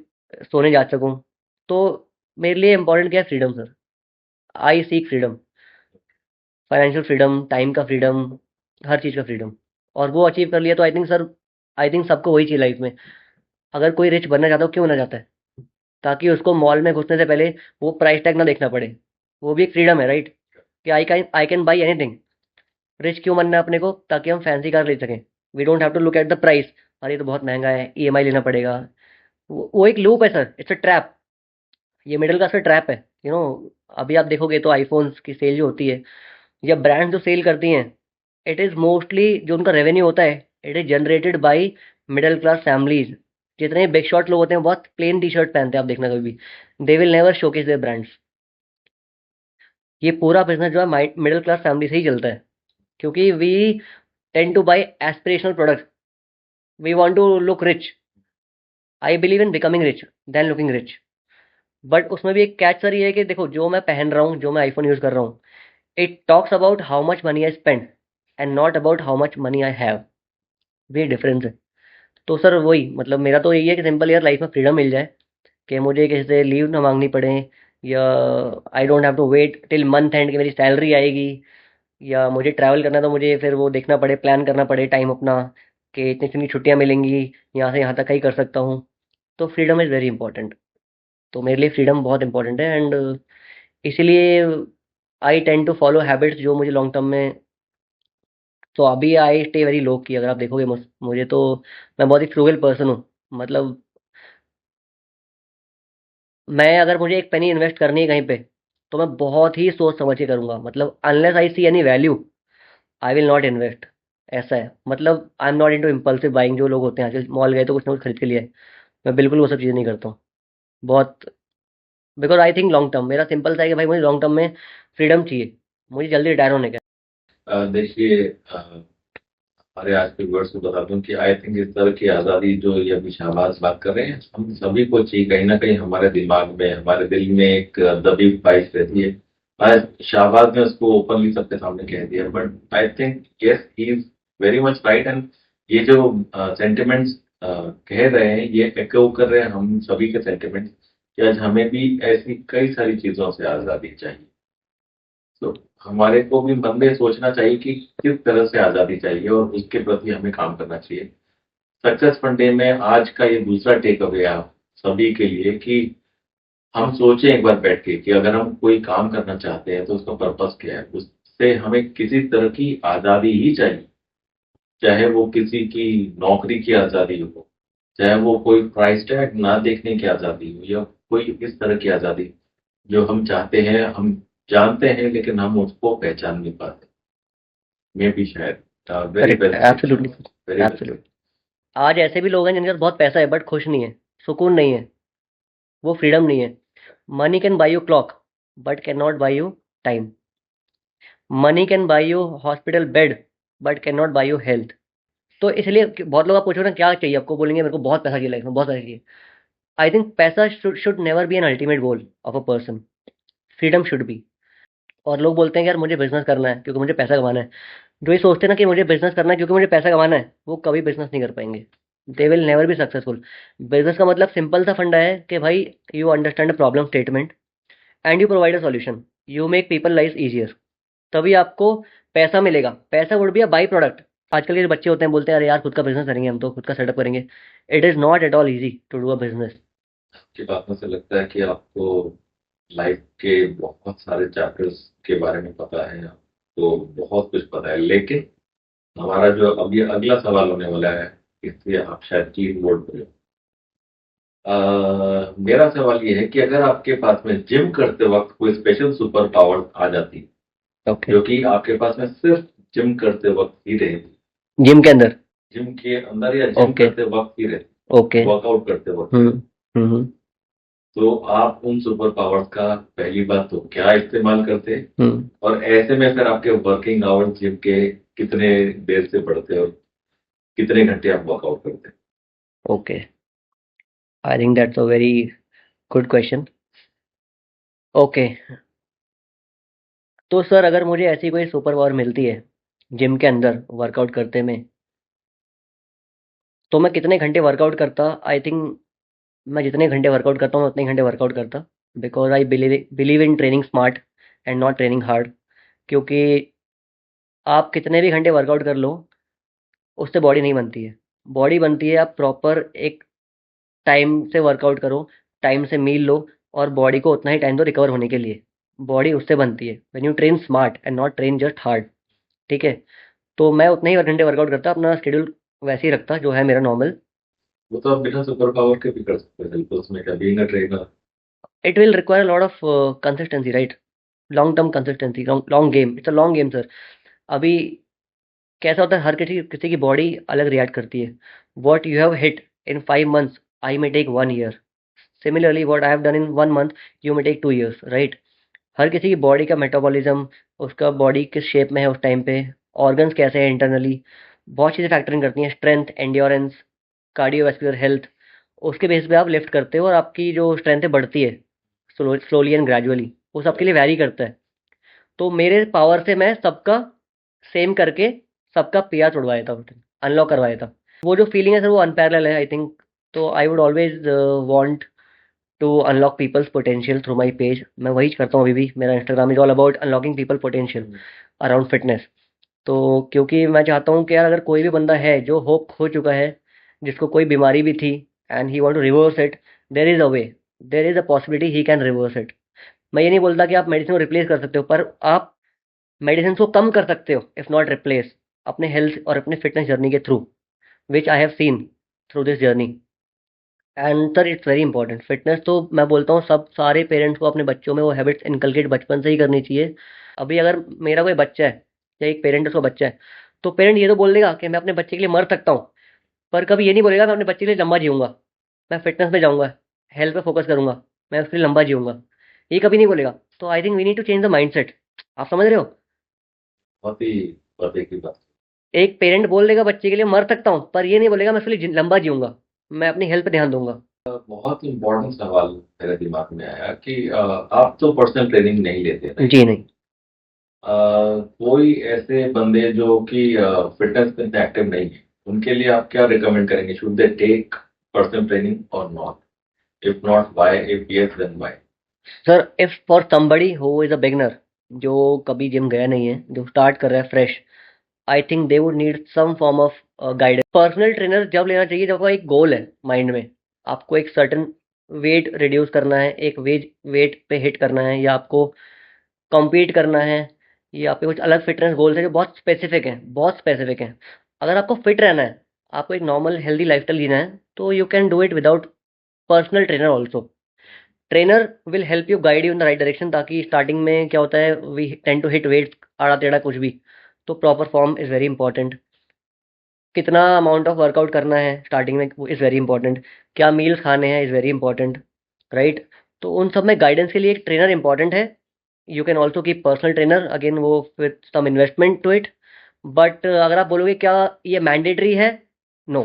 सोने जा सकूँ। तो मेरे लिए इंपॉर्टेंट क्या है? Freedom sir. आई seek freedom, financial freedom, time का फ्रीडम, हर चीज़ का फ्रीडम। और वो अचीव कर लिया तो I think sir, I think सबको वही चाहिए लाइफ में। अगर कोई रिच बनना चाहता हो, क्यों बनना चाहता है? ताकि उसको मॉल में घुसने से पहले वो प्राइस टैग ना देखना पड़े। वो भी एक फ्रीडम है, राइट? कि I can buy anything. Rich क्यों बनना है अपने को? ताकि हम फैंसी कार ले सकें। We don't have to look at the price, अरे ये तो बहुत महंगा है, ईएमआई लेना पड़ेगा। वो एक लूप है सर, इट्स अ ट्रैप। ये मिडिल क्लास का ट्रैप है, अभी आप देखोगे तो आईफोन्स की सेल जो होती है या ब्रांड जो सेल करती हैं, इट इज़ मोस्टली जो उनका रेवेन्यू होता है, it is generated by middle class families. जितने बिग शॉट लोग होते हैं बहुत प्लेन टी शर्ट पहनते हैं, आप देखना कभी भी, they will never showcase there brands. ये पूरा बिजनेस जो है मिडिल क्लास फैमिली से ही चलता है, क्योंकि we tend to buy aspirational product, we want to look rich. I believe in becoming rich then looking rich. But उसमें भी एक कैच सर ये है कि देखो जो मैं पहन रहा हूँ, जो मैं आईफोन यूज़ कर रहा हूँ, it talks about how much money I spend and not about how much money I have. ये डिफरेंस है। तो सर वही मतलब मेरा तो यही है कि सिंपल यार लाइफ में फ्रीडम मिल जाए कि मुझे किसी से लीव ना मांगनी पड़े, या I don't have to wait till month end कि मेरी सैलरी आएगी, या मुझे ट्रैवल करना है तो मुझे फिर वो देखना पड़े, प्लान करना पड़े टाइम अपना कि इतनी इतनी छुट्टियाँ मिलेंगी, यहाँ से यहाँ तक ही कर सकता हूँ। तो फ्रीडम इज़ वेरी इंपॉर्टेंट। तो मेरे लिए फ्रीडम बहुत इंपॉर्टेंट है, एंड इसीलिए I tend to follow habits जो मुझे लॉन्ग टर्म में। तो अभी आई स्टे वेरी लो की अगर आप देखोगे मुझे तो मैं बहुत ही फ्रूगल पर्सन हूँ। मतलब मैं अगर मुझे एक पेनी इन्वेस्ट करनी है कहीं पे तो मैं बहुत ही सोच समझ के करूंगा। मतलब unless I see any value I will not invest. ऐसा है। मतलब I am not into impulsive buying. जो लोग होते हैं आजकल मॉल गए तो कुछ ना कुछ खरीद के लिए आए, मैं बिल्कुल वो सब चीज़ें नहीं करता हूँ। बहुत because I think long term मेरा सिंपल सा है कि भाई मुझे लॉन्ग टर्म में फ्रीडम चाहिए। मुझे जल्दी रिटायर होने का देखिए, हमारे आज के व्यूअर्स को बता दूं कि आई थिंक इस तरह की आज़ादी जो ये अभी शाहबाज बात कर रहे हैं, हम सभी को चाहिए। कहीं ना कहीं हमारे दिमाग में, हमारे दिल में एक दबी ख्वाहिश रहती है। आज शाहबाज ने उसको ओपनली सबके सामने कह दिया, but I think yes, he is very much right. And ये जो सेंटिमेंट्स कह रहे हैं, ये एको कर रहे हैं हम सभी के सेंटिमेंट्स कि आज हमें भी ऐसी कई सारी चीजों से आज़ादी चाहिए। तो हमारे को भी मन में सोचना चाहिए कि किस तरह से आज़ादी चाहिए और उसके प्रति हमें काम करना चाहिए। सक्सेस फंडे में आज का ये दूसरा टेक अवे आप सभी के लिए कि हम सोचें एक बार बैठ के कि अगर हम कोई काम करना चाहते हैं तो उसका पर्पस क्या है। उससे हमें किसी तरह की आज़ादी ही चाहिए, चाहे वो किसी की नौकरी की आज़ादी हो, चाहे वो कोई प्राइस टैग ना देखने की आज़ादी हो, या कोई इस तरह की आज़ादी जो हम चाहते हैं, हम जानते हैं लेकिन हम उसको पहचान नहीं पाते। मे बी शायद very correct. Well said, absolutely. Very well said. Absolutely. आज ऐसे भी लोग हैं जिनके पास बहुत पैसा है बट खुश नहीं है, सुकून नहीं है, वो फ्रीडम नहीं है। Money can buy you clock but can not buy you time. Money can buy you hospital bed but can not buy you health. तो इसलिए बहुत लोग आप पूछो ना क्या चाहिए आपको, बोलेंगे मेरे को बहुत पैसा चाहिए, लाइफ में बहुत पैसा चाहिए। आई थिंक पैसा should never be an ultimate goal of a person. Freedom should be. और लोग बोलते हैं कि यार मुझे बिजनेस करना है क्योंकि मुझे पैसा कमाना है। जो ये सोचते हैं ना कि मुझे बिजनेस करना है क्योंकि मुझे पैसा कमाना है, वो कभी बिजनेस नहीं कर पाएंगे। They will never be successful. Business का मतलब सिंपल सा फंडा है कि भाई you understand a problem statement and you provide a solution, you make people life easier. तभी आपको पैसा मिलेगा। पैसा would be a by product. आजकल के जो बच्चे होते हैं बोलते हैं अरे यार खुद का बिजनेस करेंगे, हम तो खुद का सेटअप करेंगे। It is not at all easy to do a business. आपकी बातों से लगता है कि आपको लाइफ के बहुत सारे चैप्टर्स के बारे में पता है, आपको बहुत कुछ पता है। लेकिन हमारा जो अभी अगला सवाल होने वाला है, इसलिए आप शायद चीट बोर्ड पर हो। मेरा सवाल ये है कि अगर आपके पास में जिम करते वक्त कोई स्पेशल सुपर पावर आ जाती, ओके। जो कि आपके पास में सिर्फ जिम करते वक्त ही रहती, जिम के अंदर। जिम के अंदर या जिम ओके। करते वक्त ही रहती, ओके। वर्कआउट करते वक्त, हम्म। हम्म। तो आप उन सुपर पावर्स का पहली बात तो क्या इस्तेमाल करते, हम्म। और ऐसे में फिर आपके वर्किंग आवर्स जिम के कितने देर से बढ़ते और कितने घंटे आप वर्कआउट करते? Okay. I think that's a very good question. Okay. तो सर अगर मुझे ऐसी कोई सुपर पावर मिलती है जिम के अंदर वर्कआउट करते में, तो मैं कितने घंटे वर्कआउट करता? आई थिंक मैं जितने घंटे वर्कआउट करता हूँ मैं उतने घंटे वर्कआउट करता। Because I believe in training smart and not training hard. क्योंकि आप कितने भी घंटे वर्कआउट कर लो उससे बॉडी नहीं बनती है। बॉडी बनती है आप प्रॉपर एक टाइम से वर्कआउट करो, टाइम से मील लो, और बॉडी को उतना ही टाइम दो रिकवर होने के लिए। बॉडी उससे बनती है when you train smart and not train just hard. ठीक है। तो मैं उतने ही घंटे वर्कआउट करता, अपना शेड्यूल वैसे ही रखता जो है मेरा नॉर्मल। वो तो आप बिना सुपर पावर के भी कर सकते हैं, बिल्कुल। उसमें क्या, being a trainer. It will require lot of consistency, right? Long term consistency, long game, it's a long game sir. अभी कैसा होता है, हर किसी किसी की बॉडी अलग रिएक्ट करती है। What you have hit in 5 months I may take 1 year। Similarly what I have done in 1 month you may take 2 years, right? हर किसी की बॉडी का मेटाबॉलिज्म, उसका बॉडी किस शेप में है उस टाइम पे, ऑर्गन्स कैसे हैं इंटरनली, बहुत चीज़ें फैक्टरिंग करती हैं। स्ट्रेंथ, एंड्योरेंस, कार्डियोवैस्कुलर हेल्थ, उसके बेस पे आप लिफ्ट करते हो और आपकी जो स्ट्रेंथ है बढ़ती है। स्लोली एंड ग्रेजुअली, वो सबके लिए वैरी करता है। तो मेरे पावर से मैं सबका सेम करके सबका पेयर तोड़वा देता हूँ, अनलॉक करवा देता हूँ। वो जो फीलिंग है सर वो अनपैरेलल है आई थिंक। तो I would always want to unlock people's potential through my page. मैं वही करता हूँ अभी भी। मेरा Instagram is all about unlocking people potential around fitness. तो क्योंकि मैं चाहता हूँ कि यार अगर कोई भी बंदा है जो होप खो चुका है, जिसको कोई बीमारी भी थी and he want to reverse it, there is a way, there is a possibility he can reverse it. मैं ये नहीं बोलता कि आप मेडिसिन को रिप्लेस कर सकते हो, पर आप मेडिसिन को कम कर सकते हो, इफ नॉट रिप्लेस, अपने हेल्थ और अपने फिटनेस जर्नी के through, which I have seen through this journey. And sir it's very important. Fitness तो मैं बोलता हूँ सब सारे पेरेंट्स को अपने बच्चों में वो हैबिट्स इनकलकेट बचपन से ही करनी चाहिए। अभी अगर मेरा कोई बच्चा है या एक पेरेंट उसका बच्चा है, तो पेरेंट ये तो बोल देगा कि मैं अपने बच्चे के लिए मर सकता हूँ, पर कभी ये नहीं बोलेगा मैं अपने बच्चे के लिए लंबा जीऊंगा, मैं फिटनेस में जाऊंगा, हेल्थ पे फोकस करूंगा, मैं उसके लिए लंबा जीऊंगा। ये कभी नहीं बोलेगा। तो I think we need to change the mindset. आप समझ रहे हो? बहुत ही पते की बात। एक पेरेंट बोल देगा बच्चे के लिए मर सकता हूँ, पर ये नहीं बोलेगा मैं उसके लिए लंबा जीऊंगा, मैं अपनी हेल्थ पे ध्यान दूंगा। बहुत इम्पोर्टेंट सवाल मेरे दिमाग में आया कि आप तो पर्सनल ट्रेनिंग नहीं लेते, राइट? जी नहीं। कोई ऐसे बंदे जो कि फिटनेस में एक्टिव नहीं है, उनके लिए आप क्या रिकमेंड करेंगे? Should they take personal training और not? If not why? If yes then why? Sir if for somebody who is a beginner, जो कभी जिम गया नहीं है, जो स्टार्ट कर रहा है fresh, I think they would need some form of guidance. Personal trainer जब लेना चाहिए जब आपका एक गोल है माइंड में, आपको एक सर्टन वेट रिड्यूस करना है, एक वेट पे हिट करना है, या आपको कॉम्पीट करना है, या आपके कुछ अलग फिटनेस गोल्स हैं जो बहुत स्पेसिफिक हैं, बहुत स्पेसिफिक हैं। अगर आपको फिट रहना है, आपको एक नॉर्मल हेल्दी लाइफस्टाइल जीना है, तो you can do it without personal trainer also. Trainer will help you guide you in the right direction, ताकि स्टार्टिंग में क्या होता है we tend to hit weight आड़ा टेढ़ा कुछ भी। तो proper form is very important. कितना अमाउंट ऑफ वर्कआउट करना है स्टार्टिंग में वो इज़ वेरी इंपॉर्टेंट। क्या मील्स खाने हैं इज़ वेरी इंपॉर्टेंट, राइट? तो उन सब में गाइडेंस के लिए एक ट्रेनर इंपॉर्टेंट है। You can also keep personal trainer, again वो with some investment to it. But अगर आप बोलोगे क्या ये मैंडेटरी है, no.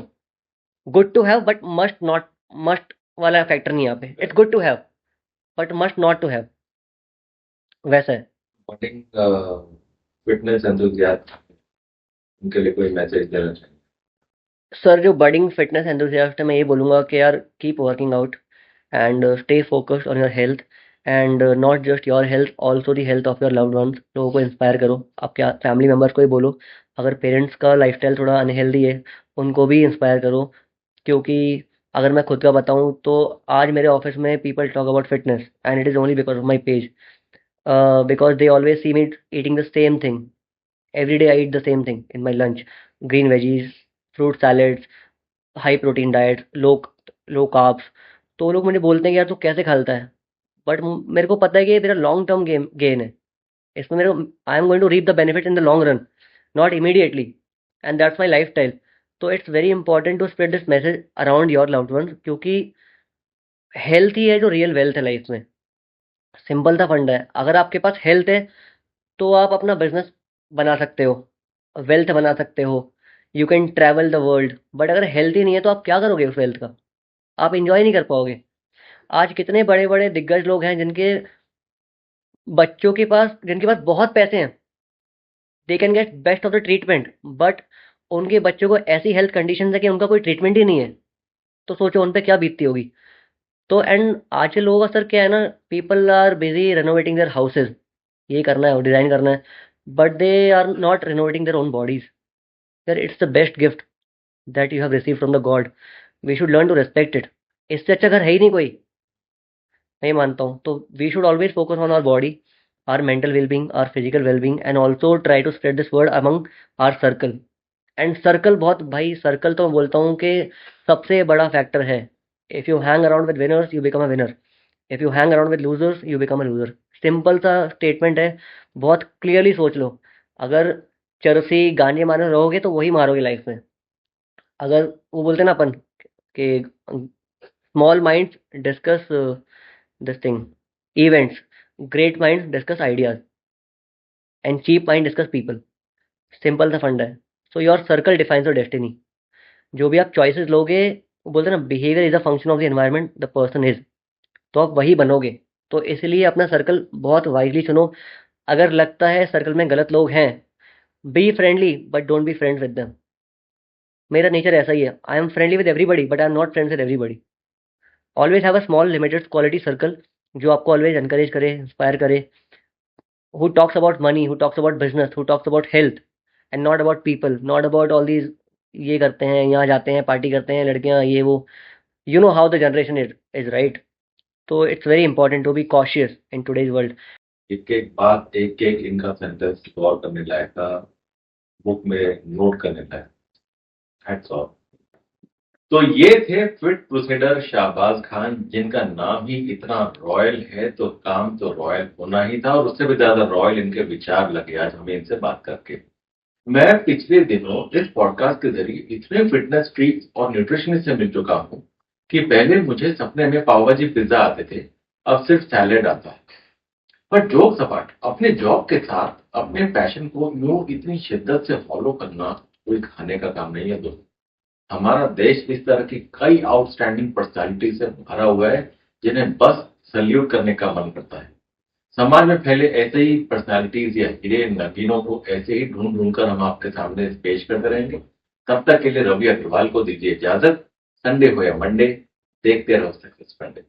Good to have but must not, must वाला फैक्टर नहीं यहाँ पे। It's good to have but must not to have, वैसा है। बटिंग फिटनेस एंथुसियास्ट, उनके लिए कोई मैसेज देना चाहिए? सर जो बडिंग फिटनेस एंथुसियास्ट है, मैं ये बोलूँगा कि यार keep working out and stay focused on your health, and not just your health, also the health of your loved once. लोगों को इंस्पायर करो, आपके फैमिली मेम्बर्स को ही बोलो। अगर पेरेंट्स का लाइफस्टाइल थोड़ा अनहेल्दी है, उनको भी इंस्पायर करो। क्योंकि अगर मैं खुद का बताऊं तो आज मेरे ऑफिस में people talk about fitness and it is only because of my page, because they always see me eating the same thing. Every day I eat the same thing in my lunch: green veggies, fruit salads, high protein diet, low carbs. तो वो लोग मुझे बोलते हैं कि यार तू कैसे खाता है, बट मेरे को पता है कि ये मेरा लॉन्ग टर्म गेन है। इसमें मेरे I am going to reap the benefit in the long run, not immediately, and that's my life style. तो it's very important to spread this message around your loved ones, क्योंकि health ही है जो real wealth है life में। Simple सा फंडा है। अगर आपके पास हेल्थ है तो आप अपना बिजनेस बना सकते हो, वेल्थ बना सकते हो, you can travel the world. But अगर हेल्थ ही नहीं है तो आप क्या करोगे उस वेल्थ का? आप इंजॉय नहीं कर पाओगे। आज कितने बड़े बड़े दिग्गज लोग हैं जिनके बच्चों के पास, जिनके पास बहुत पैसे हैं, दे can get best of the treatment, but उनके बच्चों को ऐसी हेल्थ कंडीशन है कि उनका कोई ट्रीटमेंट ही नहीं है। तो सोचो उन पे क्या बीतती होगी। तो एंड आज के लोगों का सर क्या है ना, people are busy renovating their houses, ये करना है वो डिज़ाइन करना है, but they are not renovating their own bodies. यार it's the best gift that you have receive from the God, we should learn to respect it. इससे अच्छा घर है ही नहीं कोई, मैं मानता हूँ। तो we should always focus on our body, our mental wellbeing, our physical wellbeing, and also try to spread this word among our circle. And circle बहुत, भाई सर्कल तो मैं बोलता हूँ कि सबसे बड़ा फैक्टर है। If you hang around with winners you become a winner, if you hang around with losers you become a loser. Simple सा स्टेटमेंट है, बहुत क्लियरली सोच लो। अगर चरसी गांजे मारने रहोगे तो वही मारोगे लाइफ में। अगर वो बोलते हैं ना अपन कि small minds discuss this thing events, great minds discuss ideas, and cheap mind discuss people. Simple सा फंडा है। So your circle defines your destiny. जो भी आप चॉइसेस लोगे, वो बोलते हैं ना behaviour is a function of the environment the person is, तो आप वही बनोगे। तो इसलिए अपना सर्कल बहुत वाइजली चुनो। अगर लगता है सर्कल में गलत लोग हैं, be friendly but don't be friends with them. मेरा नेचर ऐसा ही है, I M friendly with everybody but I am not friends with everybody. Always have a small limited quality circle जो आपको ऑलवेज एनकरेज करे, इंस्पायर करे, who talks about money, who talks about business, who talks about health, and not about people, not about all these ये करते हैं, यहाँ जाते हैं, पार्टी करते हैं लड़कियाँ, ये वो। You know how the generation is right? तो it's very important to be cautious in today's world. एक एक बात, एक एक इनका सेंटेंस गौर करने लायक था, बुक में नोट करने लायक। Hats off. तो ये थे फिट क्रूसेडर शाहबाज खान, जिनका नाम ही इतना रॉयल है, तो काम तो रॉयल होना ही था, और उससे भी ज्यादा रॉयल इनके विचार लगे आज हमें इनसे बात करके। मैं पिछले दिनों इस पॉडकास्ट के जरिए इतने फिटनेस फ्रीक्स और न्यूट्रिशनिस्ट से मिल चुका हूं कि पहले मुझे सपने में पाव भाजी पिज्जा आते थे, अब सिर्फ सैलेड आता है। पर जोक सपाट, अपने जॉब के साथ अपने पैशन को यूं इतनी शिद्दत से फॉलो करना कोई खाने का काम नहीं है दोस्तों। हमारा देश इस तरह की कई आउटस्टैंडिंग पर्सनालिटी से भरा हुआ है जिन्हें बस सल्यूट करने का मन करता है। समाज में फैले ऐसे ही पर्सनालिटीज या हीरे नगीनों को ऐसे ही ढूंढ ढूंढ कर हम आपके सामने पेश करते रहेंगे। तब तक के लिए रवि अग्रवाल को दीजिए इजाजत। संडे हो या मंडे, देखते रहो सक्सेस फंडे।